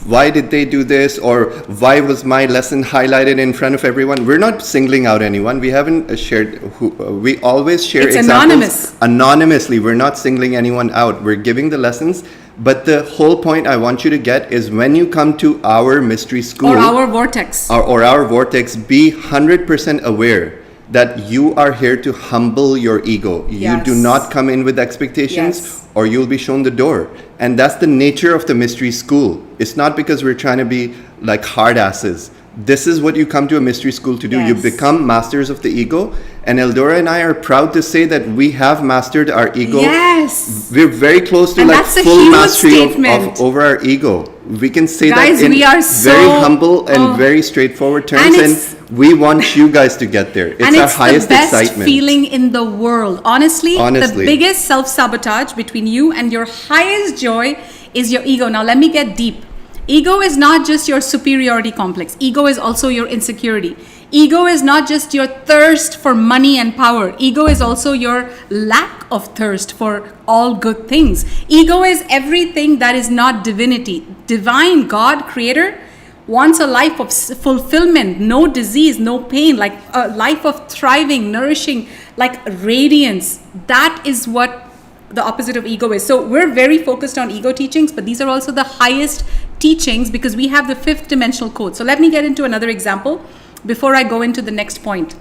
why did they do this or why was my lesson highlighted in front of everyone, we're not singling out anyone. We haven't shared. We always share examples anonymously. We're not singling anyone out. We're giving the lessons. But the whole point I want you to get is when you come to our mystery school or our vortex or our vortex, be 100% aware that you are here to humble your ego. Yes. You do not come in with expectations or you'll be shown the door. And that's the nature of the mystery school. It's not because we're trying to be like hard asses. This is what you come to a mystery school to do. You become masters of the ego. And EldoRa and I are proud to say that we have mastered our ego. Yes. We're very close to like full mastery of over our ego. We can say guys, that in we are very humble and very straightforward terms. And we want you guys to get there. It's our highest excitement. And it's the best feeling in the world. Honestly, the biggest self-sabotage between you and your highest joy is your ego. Now, let me get deep. Ego is not just your superiority complex. Ego is also your insecurity. Ego is not just your thirst for money and power. Ego is also your lack of thirst for all good things. Ego is everything that is not divinity. Divine God, creator, wants a life of fulfillment, no disease, no pain, like a life of thriving, nourishing, like radiance. That is what the opposite of ego is. So we're very focused on ego teachings, but these are also the highest teachings because we have the fifth dimensional code. So let me get into another example before I go into the next point.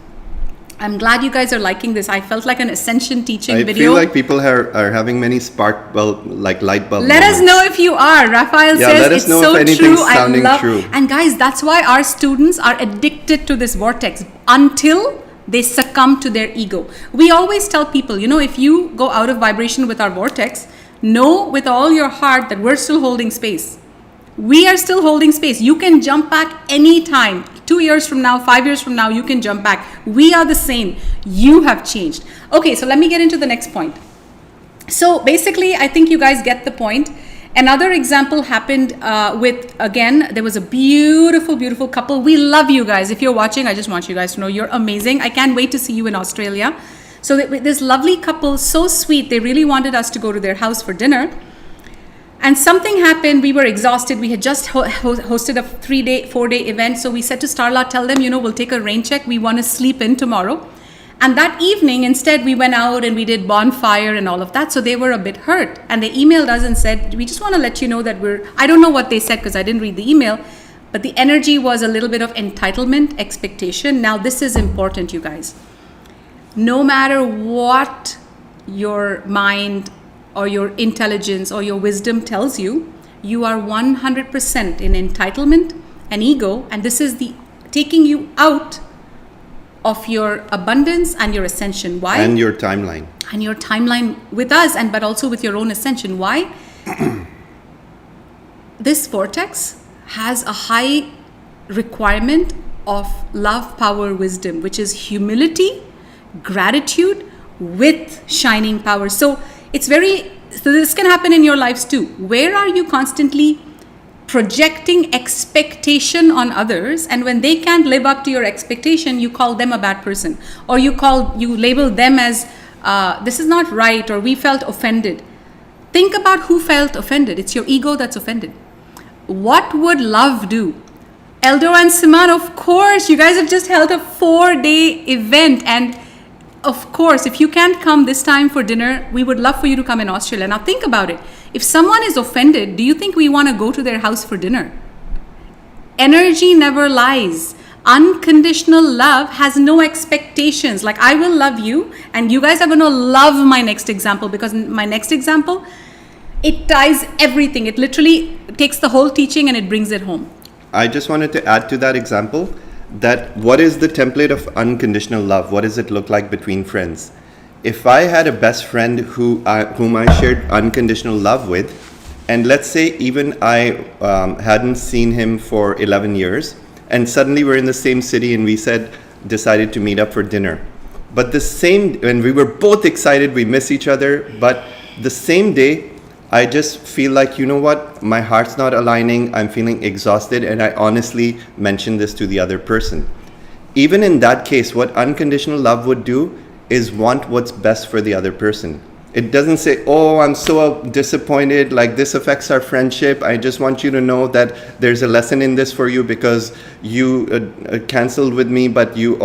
I'm glad you guys are liking this. I felt like an Ascension teaching video. I feel like people are having many spark bulb, like light bulb Let moments. us know if you are. Raphael says let us it's know so if anything's true. Sounding true. And guys, that's why our students are addicted to this vortex until they succumb to their ego. We always tell people, if you go out of vibration with our vortex, know with all your heart that we're still holding space. We are still holding space. You can jump back anytime. 2 years from now, 5 years from now, you can jump back. We are the same. You have changed. Okay, so let me get into the next point. So basically, I think you guys get the point. Another example happened there was a beautiful, beautiful couple. We love you guys. If you're watching, I just want you guys to know you're amazing. I can't wait to see you in Australia. So this lovely couple, so sweet, they really wanted us to go to their house for dinner. And something happened. We were exhausted. We had just hosted a 4-day event. So we said to Starla, tell them, we'll take a rain check. We want to sleep in tomorrow. And that evening, instead, we went out and we did bonfire and all of that. So they were a bit hurt. And they emailed us and said, we just want to let you know that I don't know what they said because I didn't read the email, but the energy was a little bit of entitlement, expectation. Now, this is important, you guys. No matter what your mind or your intelligence or your wisdom tells you, you are 100% in entitlement and ego. And this is taking you out of your abundance and your ascension. Why? And your timeline. And your timeline with us, but also with your own ascension. Why? This vortex has a high requirement of love, power, wisdom, which is humility, gratitude with shining power. So this can happen in your lives too. Where are you constantly projecting expectation on others, and when they can't live up to your expectation, you call them a bad person, or you label them as this is not right, or we felt offended. Think about who felt offended. It's your ego that's offended. What would love do? EldoRa and Siman, of course, you guys have just held a 4-day event, and of course, if you can't come this time for dinner, we would love for you to come in Australia. Now think about it. If someone is offended, do you think we want to go to their house for dinner? Energy never lies. Unconditional love has no expectations. Like, I will love you and you guys are going to love my next example, because my next example, it ties everything. It literally takes the whole teaching and it brings it home. I just wanted to add to that example that what is the template of unconditional love? What does it look like between friends? If I had a best friend whom I shared unconditional love with, and let's say even I hadn't seen him for 11 years, and suddenly we're in the same city and we decided to meet up for dinner. But when we were both excited, we miss each other, but the same day, I just feel like, my heart's not aligning, I'm feeling exhausted, and I honestly mentioned this to the other person. Even in that case, what unconditional love would do is want what's best for the other person. It doesn't say, oh, I'm so disappointed, like this affects our friendship. I just want you to know that there's a lesson in this for you because you canceled with me, but you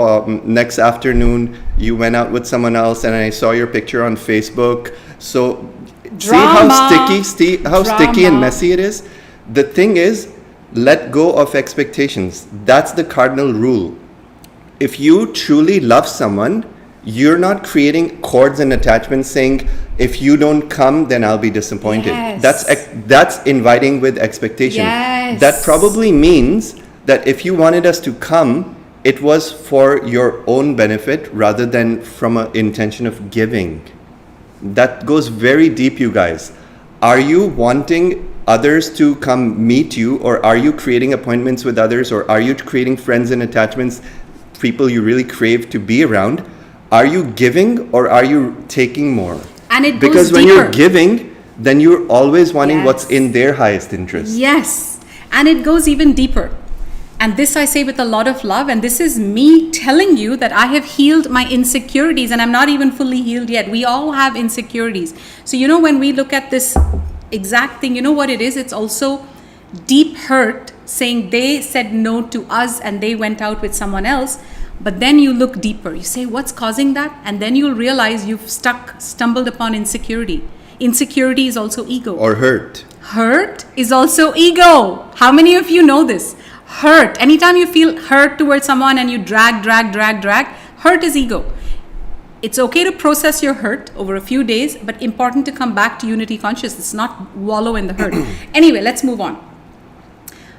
next afternoon you went out with someone else and I saw your picture on Facebook. So Drama. See how sticky and messy it is? The thing is, let go of expectations. That's the cardinal rule. If you truly love someone, you're not creating cords and attachments saying, if you don't come, then I'll be disappointed. Yes. That's inviting with expectation. Yes. That probably means that if you wanted us to come, it was for your own benefit rather than from an intention of giving. That goes very deep, you guys. Are you wanting others to come meet you, or are you creating appointments with others, or are you creating friends and attachments, people you really crave to be around? Are you giving or are you taking more? And it goes because when deeper. you're giving, then you're always wanting what's in their highest interest. Yes, and it goes even deeper. And this I say with a lot of love, and this is me telling you that I have healed my insecurities, and I'm not even fully healed yet. We all have insecurities. So when we look at this exact thing, you know what it is? It's also deep hurt, saying they said no to us and they went out with someone else. But then you look deeper. You say, what's causing that? And then you'll realize you've stumbled upon insecurity. Insecurity is also ego. Or hurt. Hurt is also ego. How many of you know this? Hurt. Anytime you feel hurt towards someone and you drag, hurt is ego. It's okay to process your hurt over a few days, but important to come back to unity consciousness, not wallow in the hurt. Anyway, let's move on.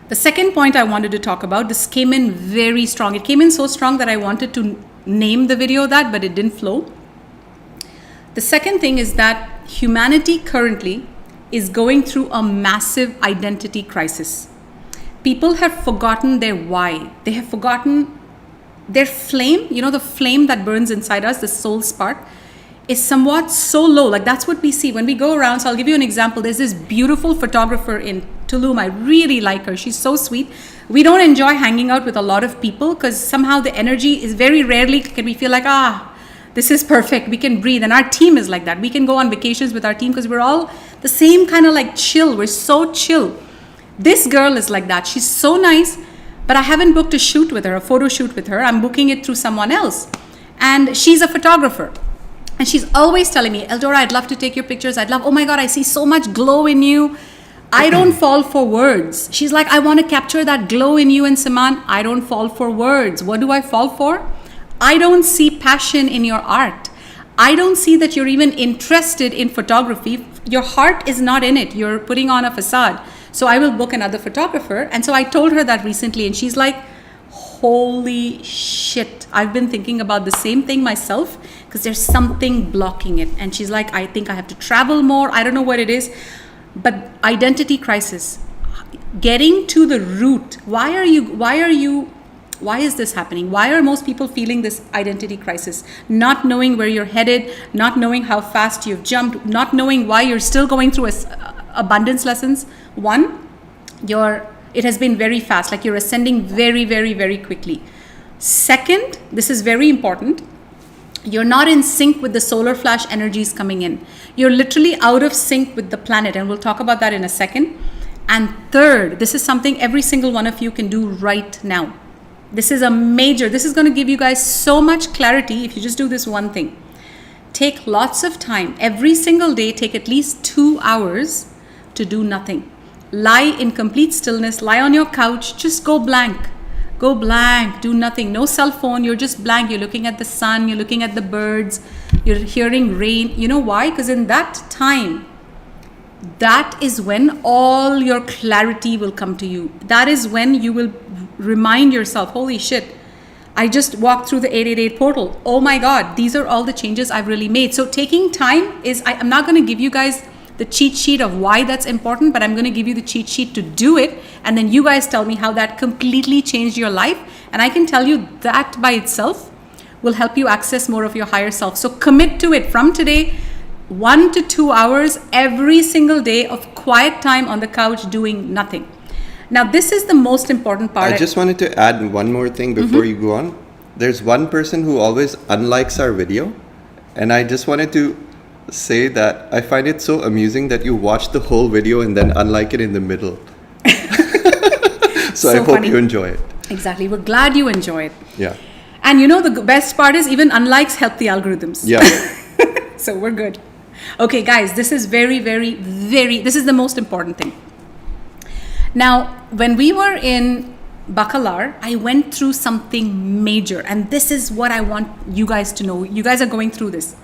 The second point I wanted to talk about, this came in very strong. It came in so strong that I wanted to name the video that, but it didn't flow. The second thing is that humanity currently is going through a massive identity crisis. People have forgotten their why. They have forgotten their flame, the flame that burns inside us, the soul spark. is somewhat so low. Like that's what we see when we go around. So I'll give you an example. There's this beautiful photographer in Tulum. I really like her. She's so sweet. We don't enjoy hanging out with a lot of people because somehow the energy is very rarely can we feel like, this is perfect. We can breathe. And our team is like that. We can go on vacations with our team because we're all the same kind of like chill. We're so chill. This girl is like that. She's so nice, but I haven't booked a shoot with her, a photo shoot with her. I'm booking it through someone else. And she's a photographer. And she's always telling me, EldoRa, I'd love to take your pictures. Oh my God, I see so much glow in you. I don't fall for words. She's like, I want to capture that glow in you and Siman. I don't fall for words. What do I fall for? I don't see passion in your art. I don't see that you're even interested in photography. Your heart is not in it. You're putting on a facade. So I will book another photographer. And so I told her that recently and she's like, holy shit. I've been thinking about the same thing myself because there's something blocking it. And she's like, I think I have to travel more. I don't know what it is. But identity crisis, getting to the root. Why is this happening? Why are most people feeling this identity crisis? Not knowing where you're headed, not knowing how fast you've jumped, not knowing why you're still going through abundance lessons. One, it has been very fast, like you're ascending very, very, very quickly. Second, this is very important. You're not in sync with the solar flash energies coming in. You're literally out of sync with the planet, and we'll talk about that in a second. And third, this is something every single one of you can do right now. This is going to give you guys so much clarity if you just do this one thing. Take lots of time. Every single day, take at least 2 hours to do nothing. Lie in complete stillness, lie on your couch, just go blank. Go blank, do nothing, no cell phone, you're just blank. You're looking at the sun, you're looking at the birds, you're hearing rain. You know why? Because in that time, that is when all your clarity will come to you. That is when you will remind yourself, holy shit, I just walked through the 888 portal. Oh my God, these are all the changes I've really made. So taking time is, I'm not going to give you guys the cheat sheet of why that's important, but I'm going to give you the cheat sheet to do it. And then you guys tell me how that completely changed your life. And I can tell you that by itself will help you access more of your higher self. So commit to it from today, 1 to 2 hours every single day of quiet time on the couch doing nothing. Now, this is the most important part. I just wanted to add one more thing before you go on. There's one person who always unlikes our video. And I just wanted to say that I find it so amusing that you watch the whole video and then unlike it in the middle. so I hope funny. You enjoy it. Exactly. We're glad you enjoy it. Yeah. And you know, the best part is even unlikes help the algorithms. Yeah. So we're good. Okay, guys, this is very, very, very, this is the most important thing. Now, when we were in Bacalar, I went through something major. And this is what I want you guys to know. You guys are going through this.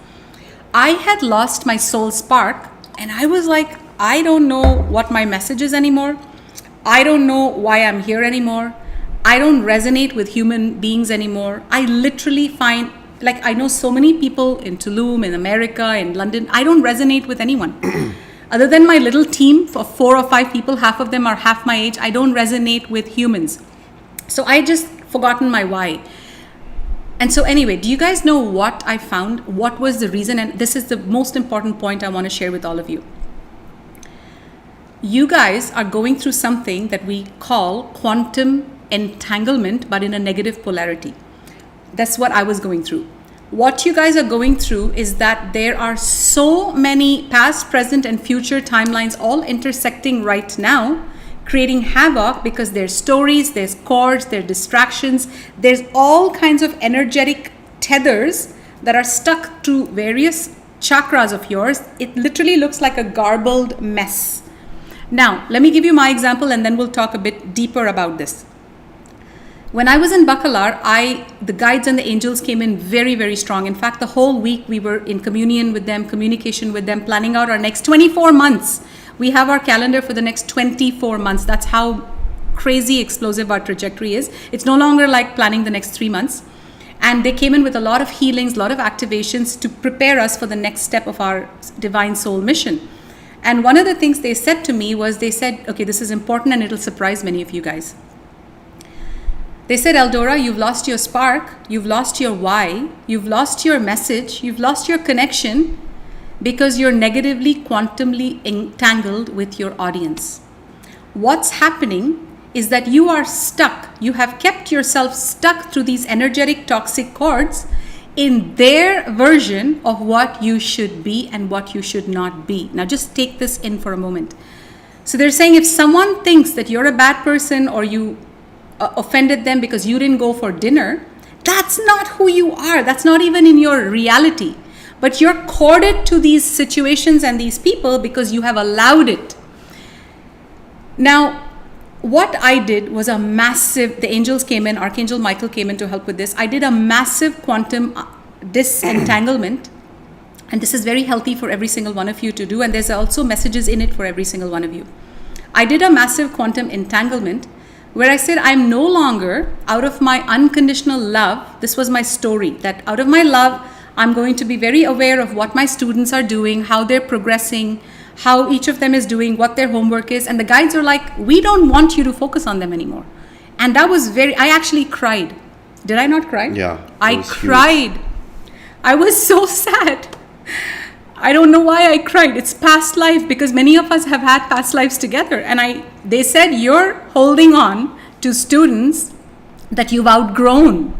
I had lost my soul spark and I was like, I don't know what my message is anymore. I don't know why I'm here anymore. I don't resonate with human beings anymore. I literally find, like, I know so many people in Tulum, in America, in London. I don't resonate with anyone. Other than my little team of 4 or 5 people, half of them are half my age. I don't resonate with humans. So I just forgotten my why. And so anyway, do you guys know what I found? What was the reason? And this is the most important point I want to share with all of you. You guys are going through something that we call quantum entanglement, but in a negative polarity. That's what I was going through. What you guys are going through is that there are so many past, present, and future timelines all intersecting right now, creating havoc because there's stories, there's cords, there's distractions, there's all kinds of energetic tethers that are stuck to various chakras of yours. It literally looks like a garbled mess. Now, let me give you my example and then we'll talk a bit deeper about this. When I was in Bacalar, the guides and the angels came in very, very strong. In fact, the whole week we were in communion with them, communication with them, planning out our next 24 months. We have our calendar for the next 24 months. That's how crazy explosive our trajectory is. It's no longer like planning the next 3 months. And they came in with a lot of healings, a lot of activations to prepare us for the next step of our divine soul mission. And one of the things they said to me was, they said, okay, this is important and it'll surprise many of you guys. They said, EldoRa, you've lost your spark, you've lost your why, you've lost your message, you've lost your connection because you're negatively, quantumly entangled with your audience. What's happening is that you are stuck. You have kept yourself stuck through these energetic toxic cords in their version of what you should be and what you should not be. Now just take this in for a moment. So they're saying if someone thinks that you're a bad person or you offended them because you didn't go for dinner, that's not who you are. That's not even in your reality. But you're corded to these situations and these people because you have allowed it. Now, what I did was the angels came in, Archangel Michael came in to help with this. I did a massive quantum disentanglement. And this is very healthy for every single one of you to do. And there's also messages in it for every single one of you. I did a massive quantum entanglement where I said, I'm no longer out of my unconditional love. This was my story, that out of my love, I'm going to be very aware of what my students are doing, how they're progressing, how each of them is doing, what their homework is. And the guides are like, we don't want you to focus on them anymore. And that was I actually cried. Did I not cry? Yeah. I cried. Huge. I was so sad. I don't know why I cried. It's past life, because many of us have had past lives together. And they said, you're holding on to students that you've outgrown.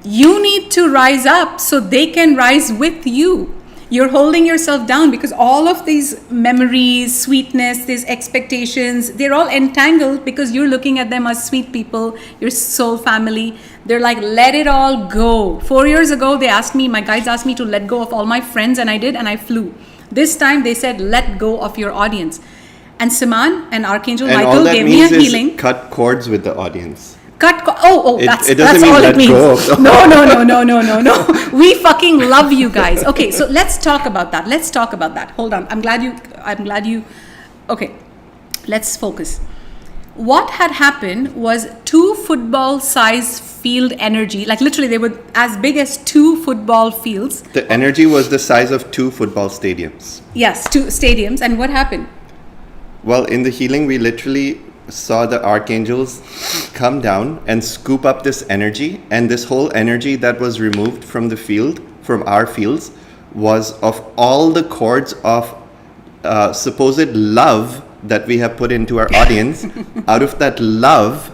You need to rise up so they can rise with you. You're holding yourself down because all of these memories, sweetness, these expectations, they're all entangled because you're looking at them as sweet people, your soul family. They're like, let it all go. 4 years ago, my guides asked me to let go of all my friends, and I did, and I flew. This time they said, let go of your audience. And Siman and Archangel Michael gave me a healing. Cut cords with the audience. That's all it means. No. We fucking love you guys. Okay, so let's talk about that. Hold on. I'm glad you. Okay, let's focus. What had happened was 2 football-sized field energy, like literally they were as big as 2 football fields. The energy was the size of 2 football stadiums. Yes, 2 stadiums. And what happened? Well, in the healing, we literally saw the archangels come down and scoop up this energy, and this whole energy that was removed from the field, from our fields, was of all the cords of supposed love that we have put into our audience. Out of that love,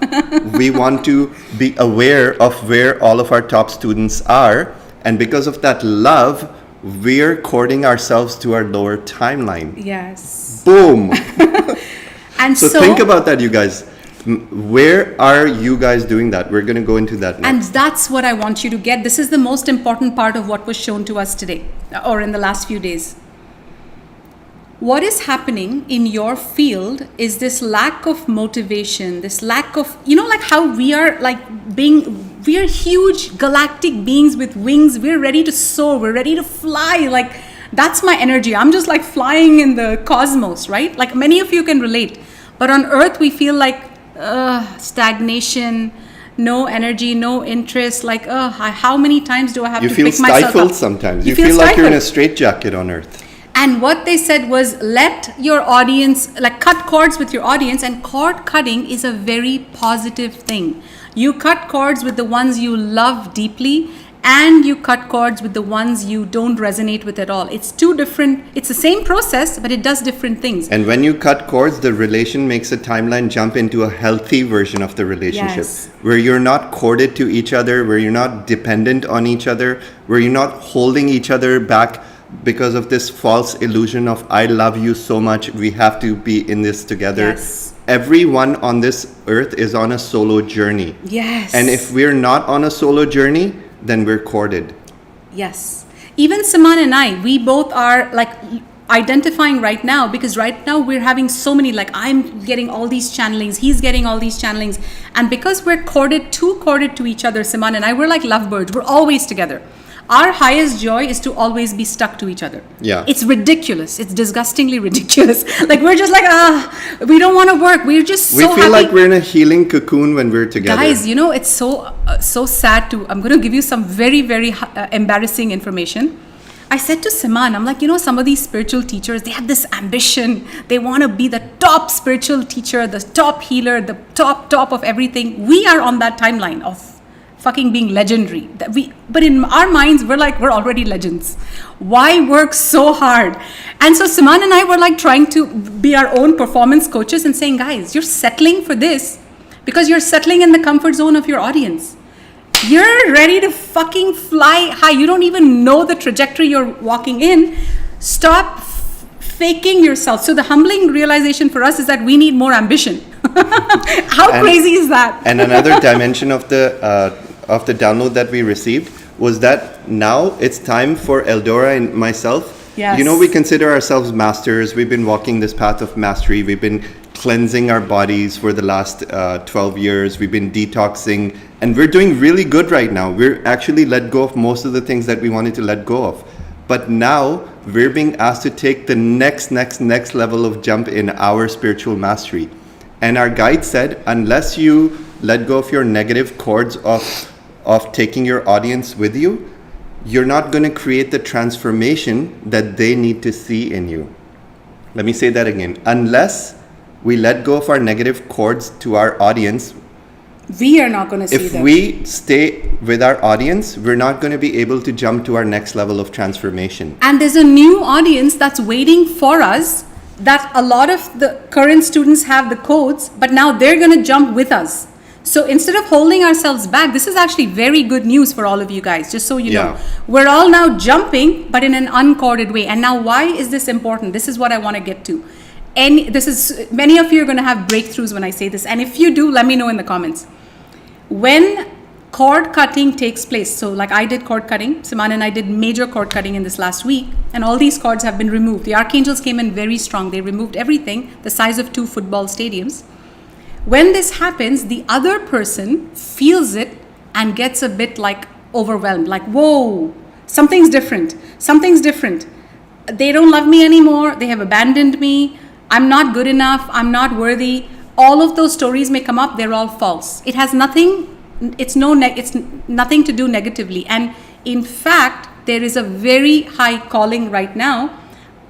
we want to be aware of where all of our top students are, and because of that love, we're cording ourselves to our lower timeline. Yes. Boom. And so think about that, you guys. Where are you guys doing that? We're going to go into that next. And that's what I want you to get. This is the most important part of what was shown to us today, or in the last few days. What is happening in your field is this lack of motivation, this lack of, like how we are we're huge galactic beings with wings. We're ready to soar. We're ready to fly. Like, that's my energy. I'm just like flying in the cosmos, right? Like many of you can relate. But on Earth, we feel like stagnation, no energy, no interest. Like, how many times do I have to pick myself up? You feel stifled sometimes. You feel like you're in a straitjacket on Earth. And what they said was, let your audience, cut cords with your audience. And cord cutting is a very positive thing. You cut cords with the ones you love deeply, and you cut cords with the ones you don't resonate with at all. It's 2 different, it's the same process, but it does different things. And when you cut cords, the relation makes a timeline jump into a healthy version of the relationship. Yes. Where you're not corded to each other, where you're not dependent on each other, where you're not holding each other back because of this false illusion of, I love you so much, we have to be in this together. Yes. Everyone on this earth is on a solo journey. Yes. And if we're not on a solo journey, then we're corded. Yes. Even Siman and I, we both are identifying right now, because right now we're having so many, I'm getting all these channelings, he's getting all these channelings. And because we're too corded to each other, Siman and I, we're like lovebirds. We're always together. Our highest joy is to always be stuck to each other. Yeah. It's ridiculous. It's disgustingly ridiculous. We're just we don't want to work. We're just so happy. We feel like we're in a healing cocoon when we're together. Guys, it's so sad I'm going to give you some very, very embarrassing information. I said to Siman, I'm like, some of these spiritual teachers, they have this ambition. They want to be the top spiritual teacher, the top healer, the top of everything. We are on that timeline of fucking being legendary. But in our minds, we're already legends. Why work so hard? And so Siman and I were like trying to be our own performance coaches and saying, guys, you're settling for this because you're settling in the comfort zone of your audience. You're ready to fucking fly high. You don't even know the trajectory you're walking in. Stop faking yourself. So the humbling realization for us is that we need more ambition. How crazy is that? And another dimension of the download that we received was that now it's time for EldoRa and myself. Yes. We consider ourselves masters. We've been walking this path of mastery. We've been cleansing our bodies for the last 12 years. We've been detoxing, and we're doing really good right now. We're actually let go of most of the things that we wanted to let go of. But now we're being asked to take the next level of jump in our spiritual mastery. And our guide said, unless you let go of your negative cords of taking your audience with you, you're not going to create the transformation that they need to see in you. Let me say that again. Unless we let go of our negative cords to our audience, we are not going to see them. If we stay with our audience, we're not going to be able to jump to our next level of transformation. And there's a new audience that's waiting for us, that a lot of the current students have the codes, but now they're going to jump with us. So instead of holding ourselves back, this is actually very good news for all of you guys, just so you know. We're all now jumping, but in an uncorded way. And now why is this important? This is what I want to get to. And many of you are going to have breakthroughs when I say this. And if you do, let me know in the comments. When cord cutting takes place, so like I did cord cutting, Siman and I did major cord cutting in this last week, and all these cords have been removed. The archangels came in very strong. They removed everything the size of 2 football stadiums. When this happens, the other person feels it and gets a bit like overwhelmed, like, whoa, something's different. They don't love me anymore. They have abandoned me. I'm not good enough. I'm not worthy. All of those stories may come up. They're all false. It has nothing. It's nothing to do negatively. And in fact, there is a very high calling right now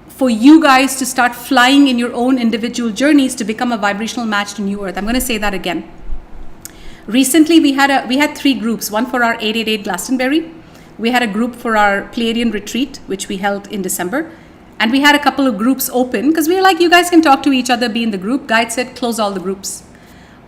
for you guys to start flying in your own individual journeys to become a vibrational match to New Earth. I'm going to say that again. Recently, we had 3 groups. One for our 888 Glastonbury. We had a group for our Pleiadian retreat, which we held in December. And we had a couple of groups open because we were like, you guys can talk to each other, be in the group. Guide said, close all the groups.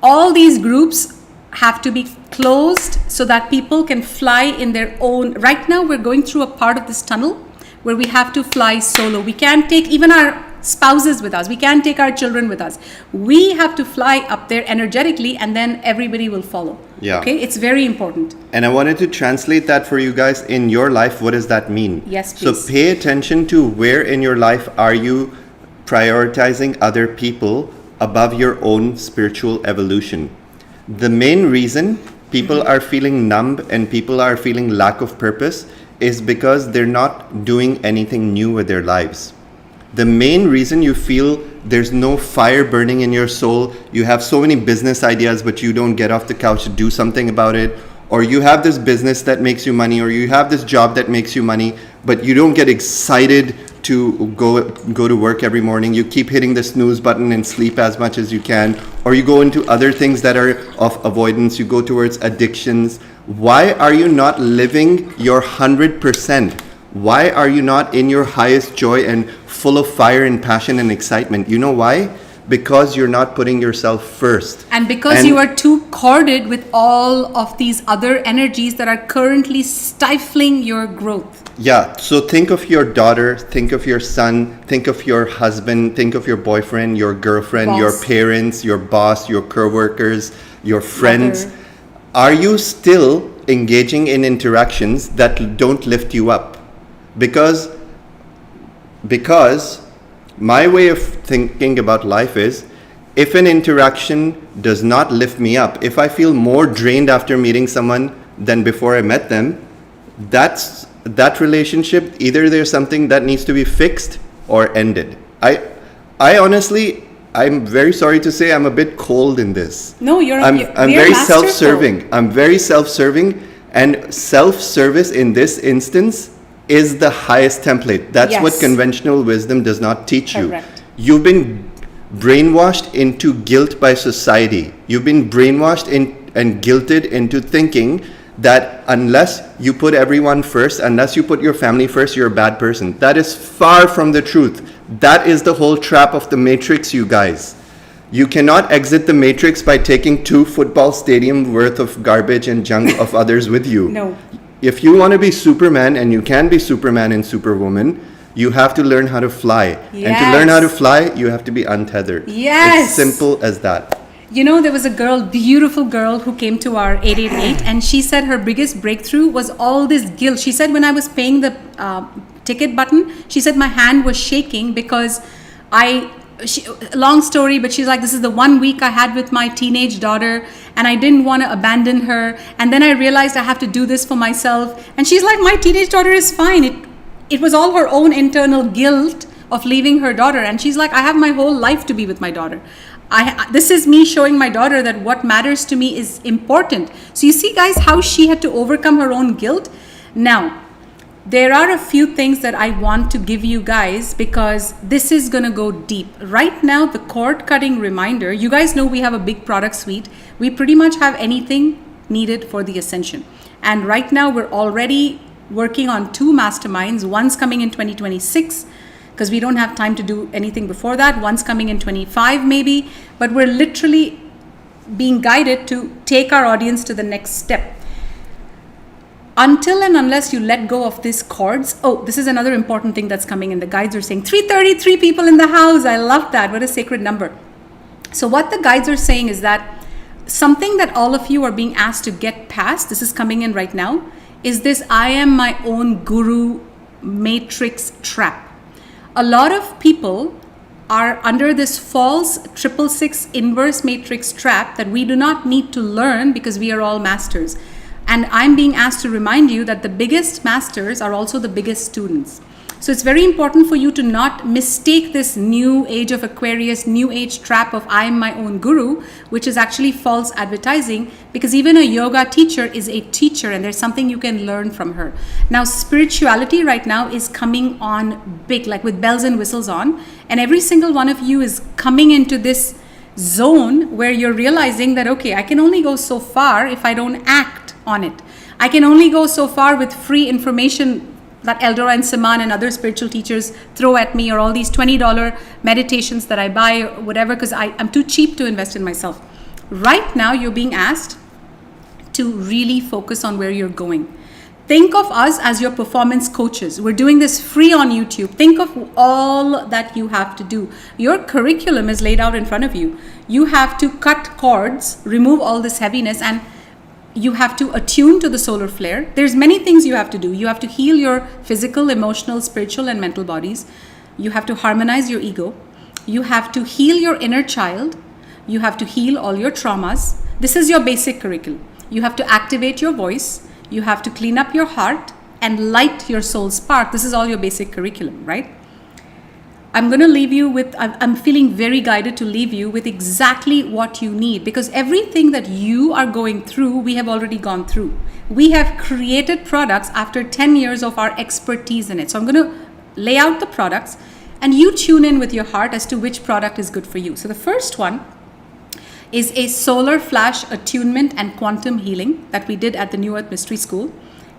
All these groups have to be closed so that people can fly in their own. Right now, we're going through a part of this tunnel where we have to fly solo. We can't take even our spouses with us. We can't take our children with us. We have to fly up there energetically, and then everybody will follow. Yeah. Okay, it's very important. And I wanted to translate that for you guys in your life. What does that mean? Yes, please. So pay attention to where in your life are you prioritizing other people above your own spiritual evolution. The main reason people are feeling numb and people are feeling lack of purpose is because they're not doing anything new with their lives. The main reason you feel there's no fire burning in your soul, you have so many business ideas, but you don't get off the couch to do something about it, or you have this business that makes you money, or you have this job that makes you money, but you don't get excited to go to work every morning. You keep hitting the snooze button and sleep as much as you can, or you go into other things that are of avoidance. You go towards addictions. Why are you not living your 100%? Why are you not in your highest joy and full of fire and passion and excitement? You know why? Because you're not putting yourself first. And because you are too corded with all of these other energies that are currently stifling your growth. Yeah, so think of your daughter, think of your son, think of your husband, think of your boyfriend, your girlfriend, boss, your parents, your boss, your co-workers, your friends. Mother. Are you still engaging in interactions that don't lift you up? Because my way of thinking about life is, if an interaction does not lift me up, if I feel more drained after meeting someone than before I met them, that relationship, either there's something that needs to be fixed or ended. I honestly, I'm very sorry to say, I'm a bit cold in this. No, I'm very self-serving. I'm very self-serving, and self-service in this instance is the highest template. That's what Yes. conventional wisdom does not teach you. Correct. You've been brainwashed into guilt by society. You've been brainwashed and guilted into thinking that unless you put everyone first, unless you put your family first, you're a bad person. That is far from the truth. That is the whole trap of the matrix, you guys. You cannot exit the matrix by taking 2 football stadium worth of garbage and junk of others with you. No. If you want to be Superman, and you can be Superman and Superwoman, you have to learn how to fly. And to learn how to fly, you have to be untethered. Yes. It's simple as that. You know, there was a girl, beautiful girl, who came to our 888, and she said her biggest breakthrough was all this guilt. She said when I was paying the ticket button, she said my hand was shaking because long story, but she's like, this is the 1 week I had with my teenage daughter and I didn't want to abandon her. And then I realized I have to do this for myself. And she's like, my teenage daughter is fine. It was all her own internal guilt of leaving her daughter. And she's like, I have my whole life to be with my daughter. This is me showing my daughter that what matters to me is important. So you see, guys, how she had to overcome her own guilt. Now, there are a few things that I want to give you guys because this is going to go deep. Right now, the cord cutting reminder, you guys know we have a big product suite. We pretty much have anything needed for the Ascension. And right now, we're already working on 2 masterminds. One's coming in 2026 because we don't have time to do anything before that. One's coming in 25 maybe. But we're literally being guided to take our audience to the next step. Until and unless you let go of these cords. Oh, this is another important thing that's coming in. The guides are saying 333 people in the house. I love that. What a sacred number. So what the guides are saying is that something that all of you are being asked to get past, this is coming in right now, is this I am my own guru matrix trap. A lot of people are under this false 666 inverse matrix trap that we do not need to learn because we are all masters. And I'm being asked to remind you that the biggest masters are also the biggest students. So it's very important for you to not mistake this new age of Aquarius, new age trap of I am my own guru, which is actually false advertising, because even a yoga teacher is a teacher and there's something you can learn from her. Now, spirituality right now is coming on big, like with bells and whistles on, and every single one of you is coming into this zone where you're realizing that, okay, I can only go so far if I don't act on it. I can only go so far with free information that EldoRa and Siman and other spiritual teachers throw at me, or all these $20 meditations that I buy or whatever, because I'm too cheap to invest in myself. Right now, you're being asked to really focus on where you're going. Think of us as your performance coaches. We're doing this free on YouTube. Think of all that you have to do. Your curriculum is laid out in front of you. You have to cut cords, remove all this heaviness, and you have to attune to the solar flare. There's many things you have to do. You have to heal your physical, emotional, spiritual, and mental bodies. You have to harmonize your ego. You have to heal your inner child. You have to heal all your traumas. This is your basic curriculum. You have to activate your voice. You have to clean up your heart and light your soul spark. This is all your basic curriculum, right? I'm going to leave you with, I'm feeling very guided to leave you with exactly what you need, because everything that you are going through, we have already gone through. We have created products after 10 years of our expertise in it. So I'm going to lay out the products and you tune in with your heart as to which product is good for you. So the first one is a solar flash attunement and quantum healing that we did at the New Earth Mystery School.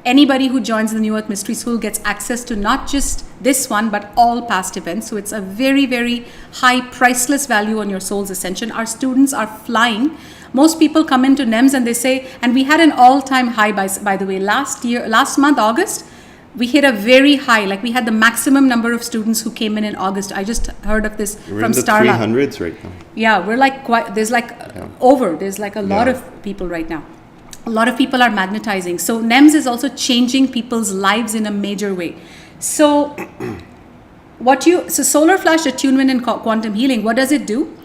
Anybody who joins the New Earth Mystery School gets access to not just this one, but all past events. So it's a very, very high priceless value on your soul's ascension. Our students are flying. Most people come into NEMS and they say, and we had an all-time high, by the way, last month, August, we hit a very high, like we had the maximum number of students who came in August. I just heard of this We're from in the Starla. 300s right now. Yeah, we're like there's a lot of people right now. A lot of people are magnetizing. So NEMS is also changing people's lives in a major way. So solar flash attunement and quantum healing, what does it do?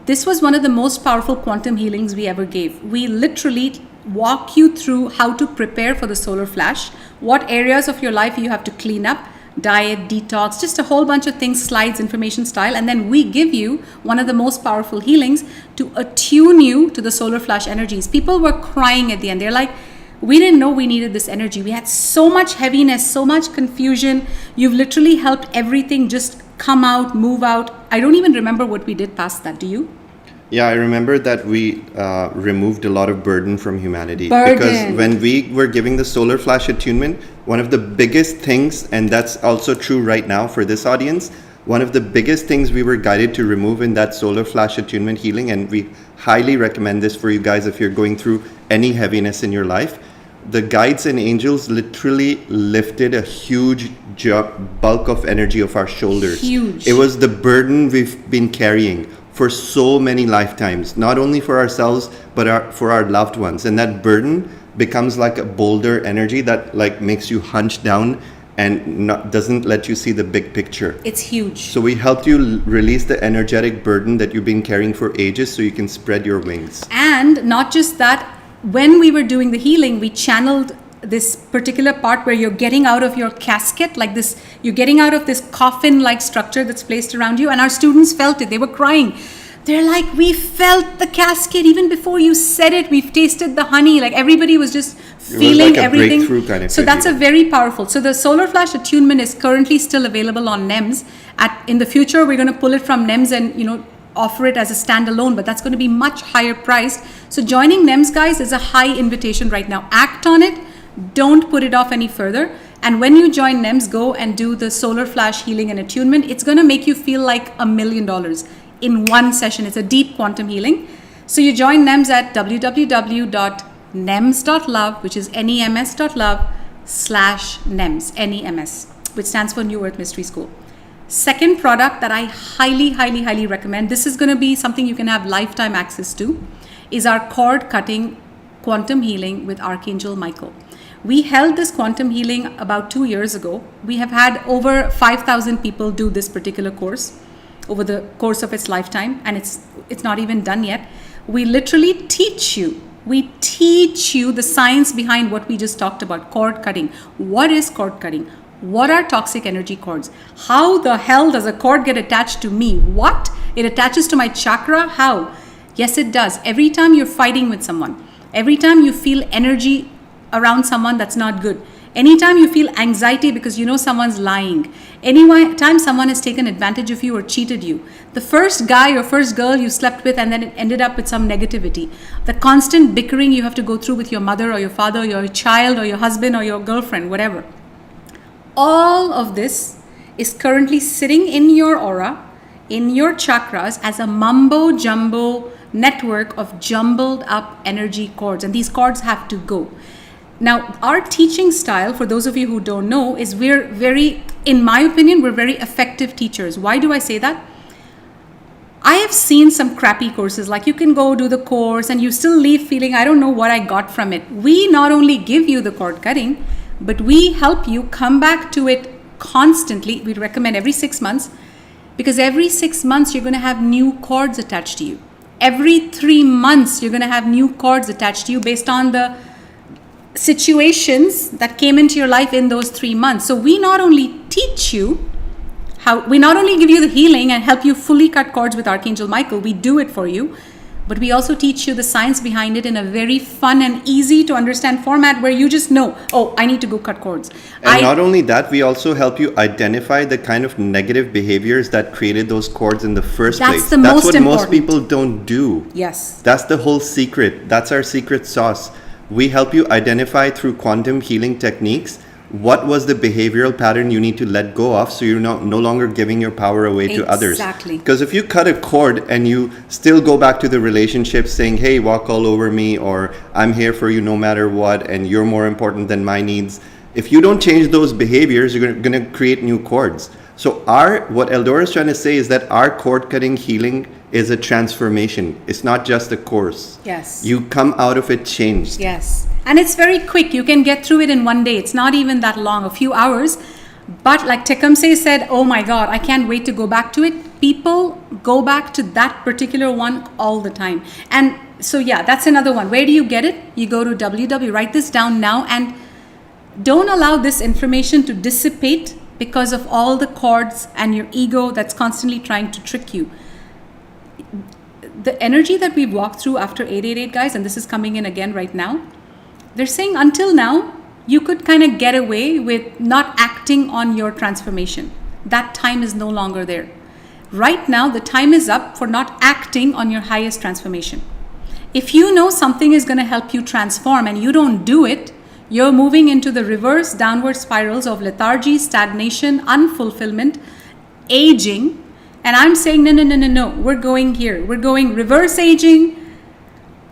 This was one of the most powerful quantum healings we ever gave. We literally walk you through how to prepare for the solar flash, what areas of your life you have to clean up, diet, detox, just a whole bunch of things, slides, information style. And then we give you one of the most powerful healings to attune you to the solar flash energies. People were crying at the end. They're like, We didn't know we needed this energy. We had so much heaviness, so much confusion. You've literally helped everything just come out, move out. I don't even remember what we did past that. Do you? Yeah, I remember that we removed a lot of burden from humanity. Burden. Because when we were giving the solar flash attunement, one of the biggest things, and that's also true right now for this audience, one of the biggest things we were guided to remove in that solar flash attunement healing, and we highly recommend this for you guys if you're going through any heaviness in your life, the guides and angels literally lifted a huge bulk of energy off our shoulders. Huge. It was the burden we've been carrying for so many lifetimes, not only for ourselves, but for our loved ones. And that burden becomes like a boulder energy that like makes you hunch down and doesn't let you see the big picture. It's huge. So we helped you release the energetic burden that you've been carrying for ages so you can spread your wings. And not just that, when we were doing the healing, we channeled this particular part where you're getting out of your casket, like this, you're getting out of this coffin-like structure that's placed around you. And our students felt it. They were crying. They're like, we felt the casket even before you said it. We've tasted the honey. Like everybody was just feeling everything. Breakthrough kind of so that's a very powerful. So the solar flash attunement is currently still available on NEMS. In the future, we're going to pull it from NEMS and offer it as a standalone, but that's going to be much higher priced. So joining NEMS, guys, is a high invitation right now. Act on it. Don't put it off any further. And when you join NEMS, go and do the solar flash healing and attunement. It's going to make you feel like $1 million in one session. It's a deep quantum healing. So you join NEMS at www.nems.love, which is nems.love/NEMS, NEMS, which stands for New Earth Mystery School. Second product that I highly, highly, highly recommend, this is going to be something you can have lifetime access to, is our cord cutting quantum healing with Archangel Michael. We held this quantum healing about 2 years ago. We have had over 5,000 people do this particular course over the course of its lifetime, and it's not even done yet. We literally teach you. We teach you the science behind what we just talked about, cord cutting. What is cord cutting? What are toxic energy cords? How the hell does a cord get attached to me? What? It attaches to my chakra? How? Yes, it does. Every time you're fighting with someone, every time you feel energy around someone that's not good, anytime you feel anxiety because you know someone's lying, anytime someone has taken advantage of you or cheated you, the first guy or first girl you slept with and then it ended up with some negativity, the constant bickering you have to go through with your mother or your father or your child or your husband or your girlfriend, whatever. All of this is currently sitting in your aura, in your chakras, as a mumbo jumbo network of jumbled up energy cords, and these cords have to go. Now, our teaching style, for those of you who don't know, is in my opinion, we're very effective teachers. Why do I say that? I have seen some crappy courses, like you can go do the course and you still leave feeling, I don't know what I got from it. We not only give you the cord cutting, but we help you come back to it constantly. We recommend every 6 months, because every 6 months you're going to have new cords attached to you. Every 3 months you're going to have new cords attached to you based on the situations that came into your life in those 3 months. So we not only teach you we not only give you the healing and help you fully cut cords with Archangel Michael, we do it for you, but we also teach you the science behind it in a very fun and easy to understand format where you just know, oh, I need to go cut cords. And not only that, we also help you identify the kind of negative behaviors that created those cords in the first place. That's what most people don't do. Yes. That's the whole secret. That's our secret sauce. We help you identify through quantum healing techniques what was the behavioral pattern you need to let go of, so you're no longer giving your power away to others. Exactly. Because if you cut a cord and you still go back to the relationship saying, hey, walk all over me, or I'm here for you no matter what, and you're more important than my needs, if you don't change those behaviors, you're going to create new cords. So what EldoRa is trying to say is that our cord cutting healing is a transformation. It's not just a course. Yes. You come out of it changed. Yes. And it's very quick. You can get through it in one day. It's not even that long, a few hours. But like Tecumseh said, oh my God, I can't wait to go back to it. People go back to that particular one all the time. And so yeah, that's another one. Where do you get it? You go to write this down now, and don't allow this information to dissipate because of all the cords and your ego that's constantly trying to trick you. The energy that we've walked through after 888, guys, and this is coming in again right now, They're saying until now, you could kind of get away with not acting on your transformation. That time is no longer there. Right now, the time is up for not acting on your highest transformation. If you know something is going to help you transform and you don't do it, you're moving into the reverse downward spirals of lethargy, stagnation, unfulfillment, aging. And I'm saying, no, we're going here. We're going reverse aging,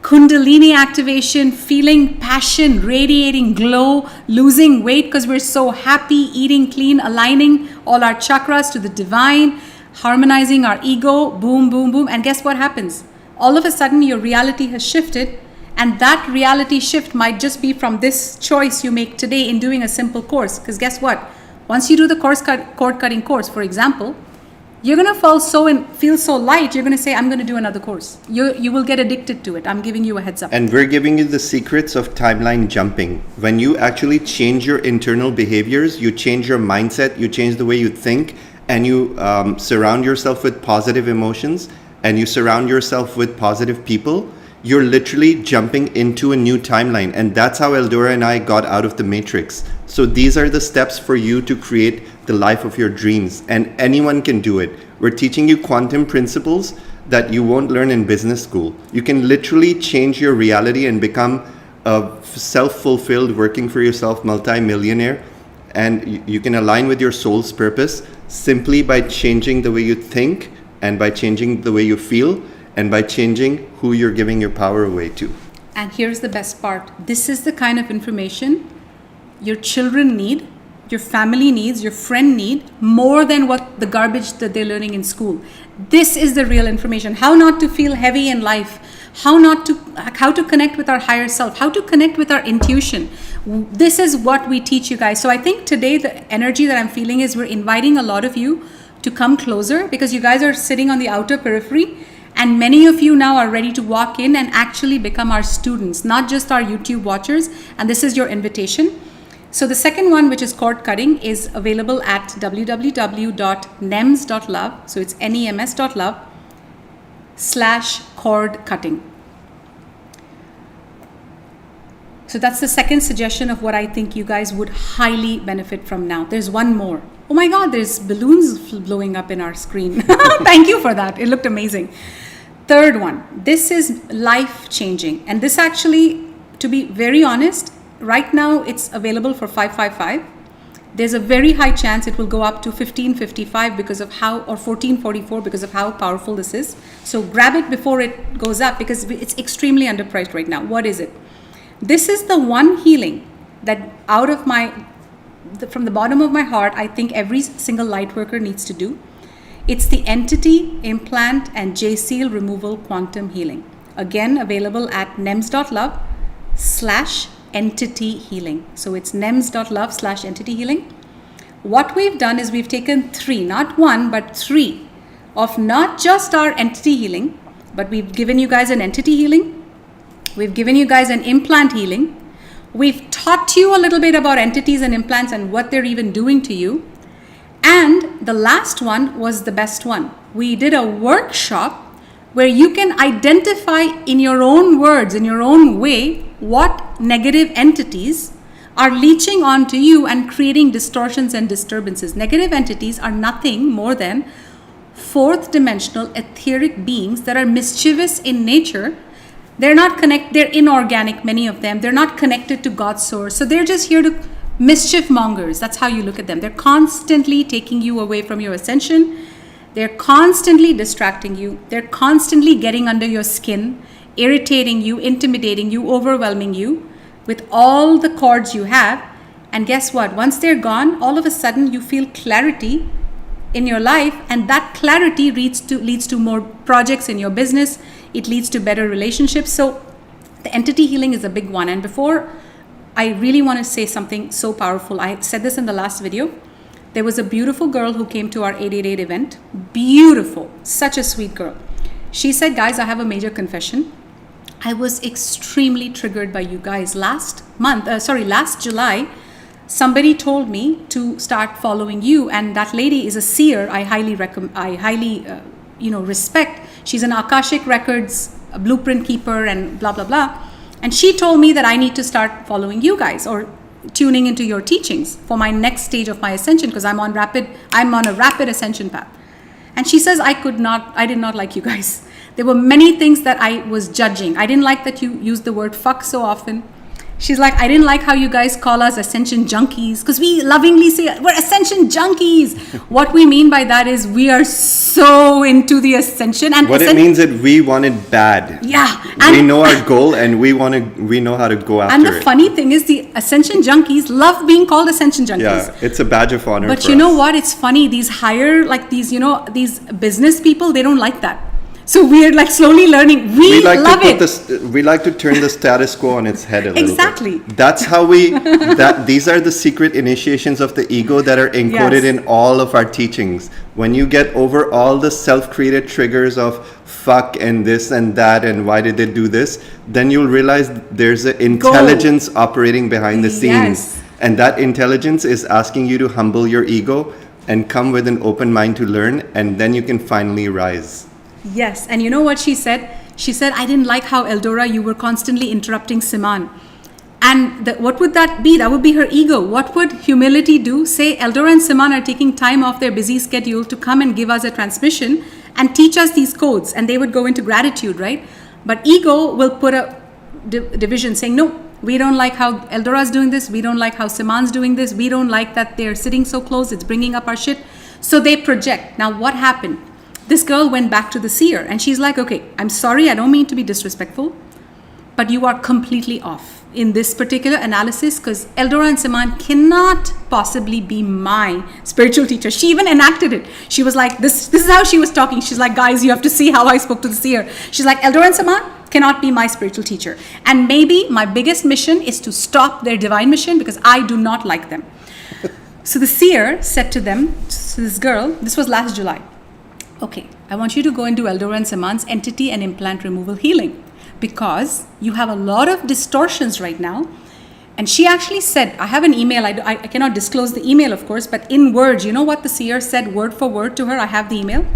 Kundalini activation, feeling passion, radiating glow, losing weight because we're so happy, eating clean, aligning all our chakras to the divine, harmonizing our ego, boom, boom, boom. And guess what happens? All of a sudden, your reality has shifted. And that reality shift might just be from this choice you make today in doing a simple course. Because guess what? Once you do the cord cutting course, for example, you're going to feel so light, you're going to say, I'm going to do another course. You will get addicted to it. I'm giving you a heads up. And we're giving you the secrets of timeline jumping. When you actually change your internal behaviors, you change your mindset, you change the way you think, and you surround yourself with positive emotions, and you surround yourself with positive people, you're literally jumping into a new timeline. And that's how EldoRa and I got out of the matrix. So these are the steps for you to create the life of your dreams, and anyone can do it. We're teaching you quantum principles that you won't learn in business school. You can literally change your reality and become a self-fulfilled, working for yourself multi-millionaire, and you can align with your soul's purpose simply by changing the way you think, and by changing the way you feel, and by changing who you're giving your power away to. And here's the best part. This is the kind of information your children need, your family needs, your friend need, more than what the garbage that they're learning in school. This is the real information. How not to feel heavy in life, how to connect with our higher self, how to connect with our intuition. This is what we teach you guys. So I think today the energy that I'm feeling is we're inviting a lot of you to come closer, because you guys are sitting on the outer periphery, and many of you now are ready to walk in and actually become our students, not just our YouTube watchers. And this is your invitation. So the second one, which is cord cutting, is available at www.nems.love. So it's nems.love/cord cutting. So that's the second suggestion of what I think you guys would highly benefit from now. There's one more. Oh my God, there's balloons blowing up in our screen. Thank you for that. It looked amazing. Third one, this is life changing. And this actually, to be very honest, right now it's available for $555. There's a very high chance it will go up to $1555 because of how, or $1444 because of how powerful this is. So grab it before it goes up, because it's extremely underpriced right now. What is it? This is the one healing that from the bottom of my heart, I think every single light worker needs to do. It's the entity, implant, and J-seal removal quantum healing. Again, available at nems.love/entity healing. So it's nems.love/entity healing. What we've done is we've taken 3, not 1, but 3 of not just our entity healing, but we've given you guys an entity healing. We've given you guys an implant healing. We've taught you a little bit about entities and implants and what they're even doing to you. And the last one was the best one. We did a workshop where you can identify in your own words, in your own way, what negative entities are leeching onto you and creating distortions and disturbances. Negative entities are nothing more than fourth dimensional etheric beings that are mischievous in nature. They're not they're inorganic, many of them. They're not connected to God's source. So they're just here to mischief mongers. That's how you look at them. They're constantly taking you away from your ascension. They're constantly distracting you. They're constantly getting under your skin, irritating you, intimidating you, overwhelming you with all the cords you have. And guess what? Once they're gone, all of a sudden you feel clarity in your life, and that clarity leads to more projects in your business. It leads to better relationships. So the entity healing is a big one. And before, I really want to say something so powerful. I said this in the last video. There was a beautiful girl who came to our 888 event. Beautiful. Such a sweet girl. She said, guys, I have a major confession. I was extremely triggered by you guys. Last July, somebody told me to start following you, and that lady is a seer. I highly respect. She's an Akashic Records blueprint keeper and blah blah blah. And she told me that I need to start following you guys or tuning into your teachings for my next stage of my ascension, because I'm on a rapid ascension path. And she says, I did not like you guys. There were many things that I was judging. I didn't like that you used the word fuck so often. She's like, I didn't like how you guys call us ascension junkies, because we lovingly say we're ascension junkies. What we mean by that is we are so into the ascension. And what it means is we want it bad. Yeah. We know our goal and we know how to go after it. And the funny thing is the ascension junkies love being called ascension junkies. Yeah, it's a badge of honor. But you know what? It's funny. These higher, like these, these business people, they don't like that. So we're like slowly learning. We like love it. We like to turn the status quo on its head a little Exactly. bit. That's how these are the secret initiations of the ego that are encoded in all of our teachings. When you get over all the self-created triggers of fuck and this and that and why did they do this, then you'll realize there's an intelligence operating behind the scenes. Yes. And that intelligence is asking you to humble your ego and come with an open mind to learn, and then you can finally rise. Yes, and you know what she said? She said, I didn't like how EldoRa, you were constantly interrupting Siman. And what would that be? That would be her ego. What would humility do? Say EldoRa and Siman are taking time off their busy schedule to come and give us a transmission and teach us these codes, and they would go into gratitude, right? But ego will put a division saying, no, we don't like how EldoRa's doing this. We don't like how Siman's doing this. We don't like that they're sitting so close. It's bringing up our shit. So they project. Now what happened? This girl went back to the seer and she's like, okay, I'm sorry, I don't mean to be disrespectful, but you are completely off in this particular analysis, because EldoRa and Siman cannot possibly be my spiritual teacher. She even enacted it. She was like, this is how she was talking. She's like, guys, you have to see how I spoke to the seer. She's like, EldoRa and Siman cannot be my spiritual teacher. And maybe my biggest mission is to stop their divine mission because I do not like them. So the seer said to them, to this girl, this was last July, okay, I want you to go and do EldoRa and Siman's entity and implant removal healing, because you have a lot of distortions right now. And she actually said, I have an email, I cannot disclose the email, of course, but in words, you know what the seer said word for word to her? I have the email.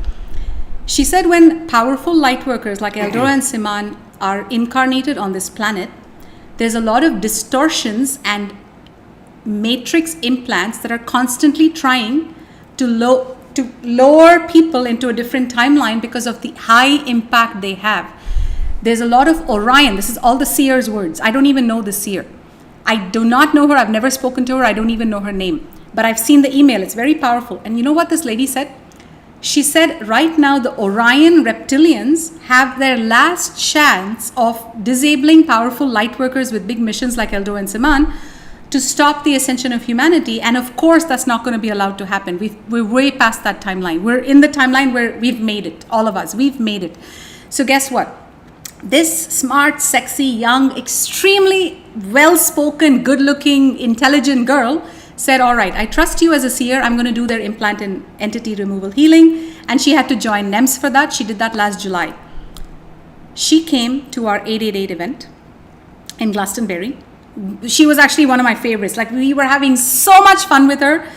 She said, when powerful light workers like EldoRa and Siman are incarnated on this planet, there's a lot of distortions and matrix implants that are constantly trying to lower people into a different timeline because of the high impact they have. There's a lot of Orion. This is all the seer's words. I don't even know the seer. I do not know her. I've never spoken to her. I don't even know her name. But I've seen the email. It's very powerful. And you know what this lady said? She said, right now the Orion reptilians have their last chance of disabling powerful light workers with big missions like EldoRa and Siman to stop the ascension of humanity. And of course, that's not going to be allowed to happen. We're way past that timeline. We're in the timeline where we've made it. All of us, we've made it. So guess what? This smart, sexy, young, extremely well-spoken, good-looking, intelligent girl said, all right, I trust you as a seer. I'm going to do their implant and entity removal healing. And she had to join NEMS for that. She did that last July. She came to our 888 event in Glastonbury. She was actually one of my favorites. Like, we were having so much fun with her.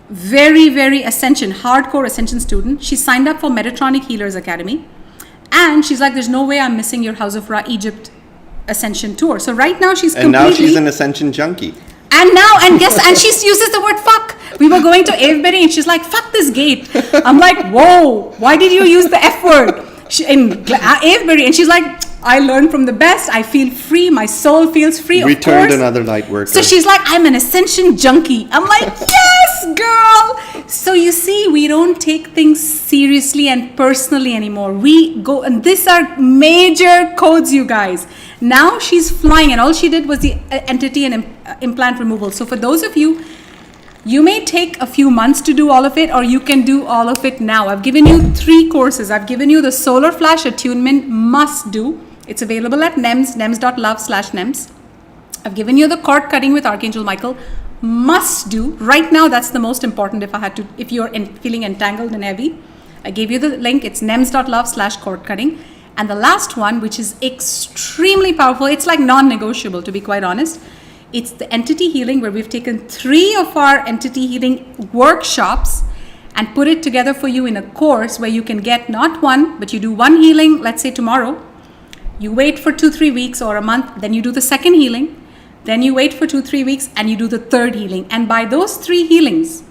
Very, very hardcore ascension student. She signed up for Metatronic Healers Academy. And she's like, there's no way I'm missing your House of Ra Egypt Ascension tour. So right now she's completely... And now she's an ascension junkie. And she uses the word fuck. We were going to Avebury and she's like, fuck this gate. I'm like, whoa, why did you use the F word in Avebury? And she's like, I learned from the best. I feel free. My soul feels free. We turned another light worker. So she's like, I'm an ascension junkie. I'm like, yes, girl. So you see, we don't take things seriously and personally anymore. We go, and these are major codes, you guys. Now she's flying, and all she did was the entity and implant removal. So for those of you, you may take a few months to do all of it, or you can do all of it now. I've given you 3 courses. I've given you the Solar Flash Attunement Must Do. It's available at NEMS, nems.love/NEMS. I've given you the cord cutting with Archangel Michael. Must do. Right now, that's the most important if you're feeling entangled and heavy. I gave you the link. It's nems.love/cord cutting. And the last one, which is extremely powerful, it's like non-negotiable, to be quite honest. It's the entity healing, where we've taken 3 of our entity healing workshops and put it together for you in a course where you can get not one, but you do one healing, let's say tomorrow. You wait for 2-3 weeks or a month, then you do the second healing. Then you wait for 2-3 weeks and you do the third healing. And by those 3 healings,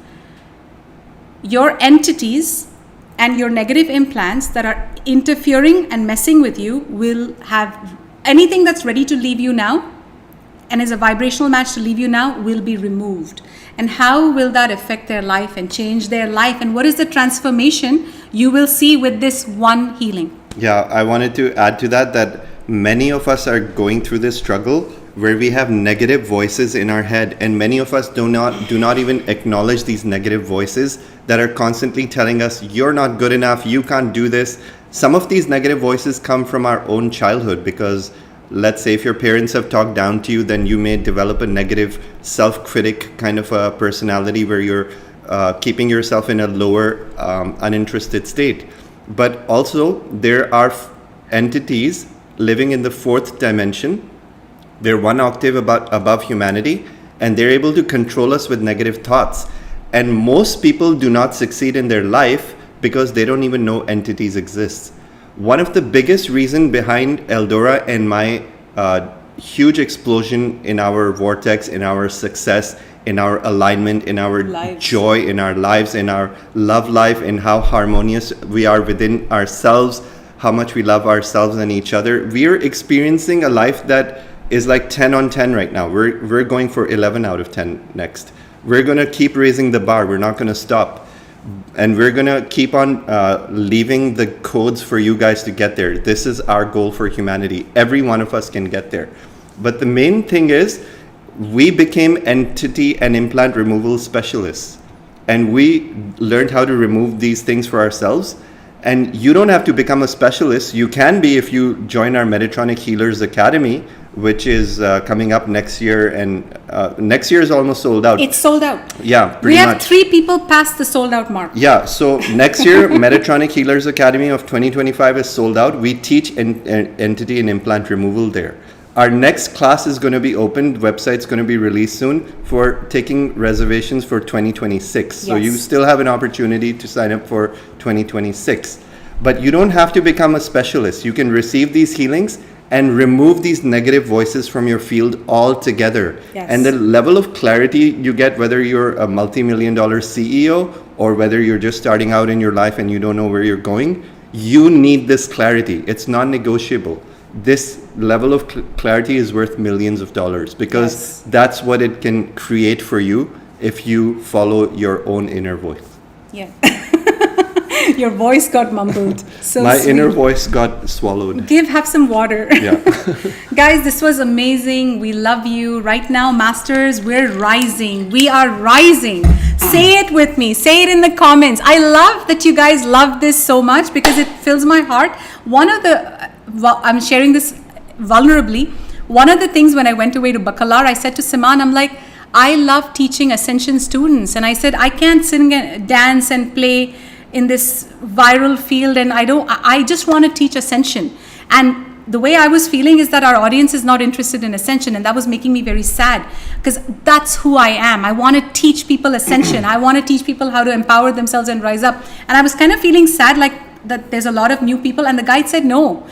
your entities and your negative implants that are interfering and messing with you will have anything that's ready to leave you now and is a vibrational match to leave you now will be removed. And how will that affect their life and change their life? And what is the transformation you will see with this one healing? Yeah, I wanted to add to that many of us are going through this struggle where we have negative voices in our head, and many of us do not even acknowledge these negative voices that are constantly telling us, you're not good enough, you can't do this. Some of these negative voices come from our own childhood, because let's say if your parents have talked down to you, then you may develop a negative self-critic kind of a personality where you're keeping yourself in a lower uninterested state. But also there are entities living in the 4th dimension. They're 1 octave above humanity, and they're able to control us with negative thoughts. And most people do not succeed in their life because they don't even know entities exist. One of the biggest reasons behind EldoRa and my huge explosion in our vortex, in our success, in our alignment, in our joy, in our lives, in our love life, in how harmonious we are within ourselves, how much we love ourselves and each other. We're experiencing a life that is like 10 on 10 right now. We're going for 11 out of 10 next. We're going to keep raising the bar. We're not going to stop. And we're going to keep on leaving the codes for you guys to get there. This is our goal for humanity. Every one of us can get there. But the main thing is, we became entity and implant removal specialists. And we learned how to remove these things for ourselves. And you don't have to become a specialist. You can be if you join our Metatronic Healers Academy, which is coming up next year, and next year is almost sold out. It's sold out. Yeah, we have 3 people past the sold out mark. Yeah, so next year, Metatronic Healers Academy of 2025 is sold out. We teach entity and implant removal there. Our next class is going to be opened. Website's going to be released soon for taking reservations for 2026. So you still have an opportunity to sign up for 2026. But you don't have to become a specialist. You can receive these healings and remove these negative voices from your field altogether. Yes. And the level of clarity you get, whether you're a multi-million-dollar CEO or whether you're just starting out in your life and you don't know where you're going, you need this clarity. It's non-negotiable. This level of clarity is worth millions of dollars, because that's what it can create for you if you follow your own inner voice. Yeah. Your voice got mumbled. So my sweet. Inner voice got swallowed. Have some water. Yeah. Guys, this was amazing. We love you. Right now, masters, we're rising. We are rising. Say it with me. Say it in the comments. I love that you guys love this so much, because it fills my heart. I'm sharing this vulnerably. One of the things when I went away to Bacalar, I said to Siman, I'm like, I love teaching Ascension students. And I said, I can't sing and dance and play in this viral field, and I just want to teach Ascension. And the way I was feeling is that our audience is not interested in Ascension, and that was making me very sad, because that's who I am. I want to teach people Ascension. I want to teach people how to empower themselves and rise up. And I was kind of feeling sad, like that there's a lot of new people, and the guide said, no,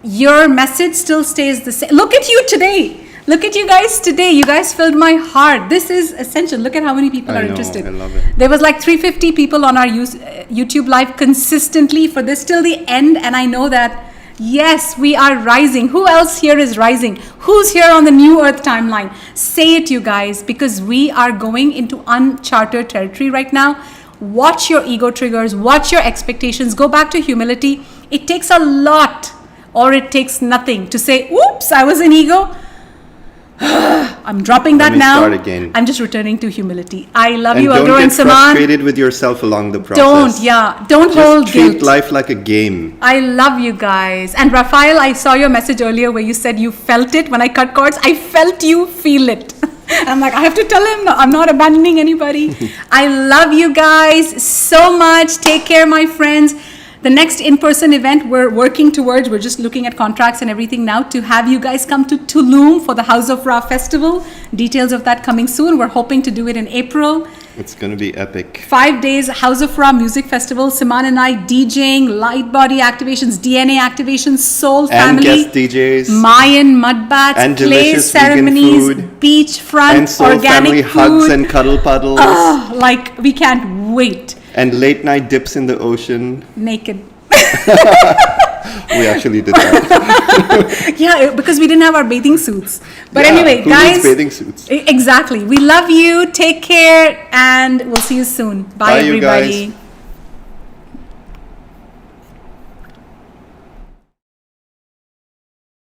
your message still stays the same. Look at you today. Look at you guys today. You guys filled my heart. This is Ascension. Look at how many people are interested. I love it. There was like 350 people on our YouTube live consistently for this till the end. And I know that, yes, we are rising. Who else here is rising? Who's here on the New Earth timeline? Say it, you guys, because we are going into uncharted territory right now. Watch your ego triggers. Watch your expectations. Go back to humility. It takes a lot, or it takes nothing to say, oops, I was an ego. I'm dropping that now. Start again. I'm just returning to humility. I love you, EldoRa and Siman. Don't get Siman. frustrated with yourself along the process. Don't hold Just treat guilt. life like a game. I love you guys. And Raphael, I saw your message earlier where you said you felt it when I cut cords. I felt you feel it. I'm like, I have to tell him, no, I'm not abandoning anybody. I love you guys so much. Take care, my friends. The next in-person event we're working towards, we're just looking at contracts and everything now, to have you guys come to Tulum for the House of Ra festival. Details of that coming soon. We're hoping to do it in April. It's going to be epic. 5 days House of Ra Music Festival. Siman and I DJing, light body activations, DNA activations, soul family. And guest DJs. Mayan mud baths, and clay ceremonies, beachfront, and soul organic family food. hugs and cuddle puddles. Oh, like we can't wait. And late night dips in the ocean. Naked. We actually did that. Yeah, because we didn't have our bathing suits. But Yeah, anyway, who guys. needs bathing suits? Exactly. We love you. Take care. And we'll see you soon. Bye Bye, you everybody. guys.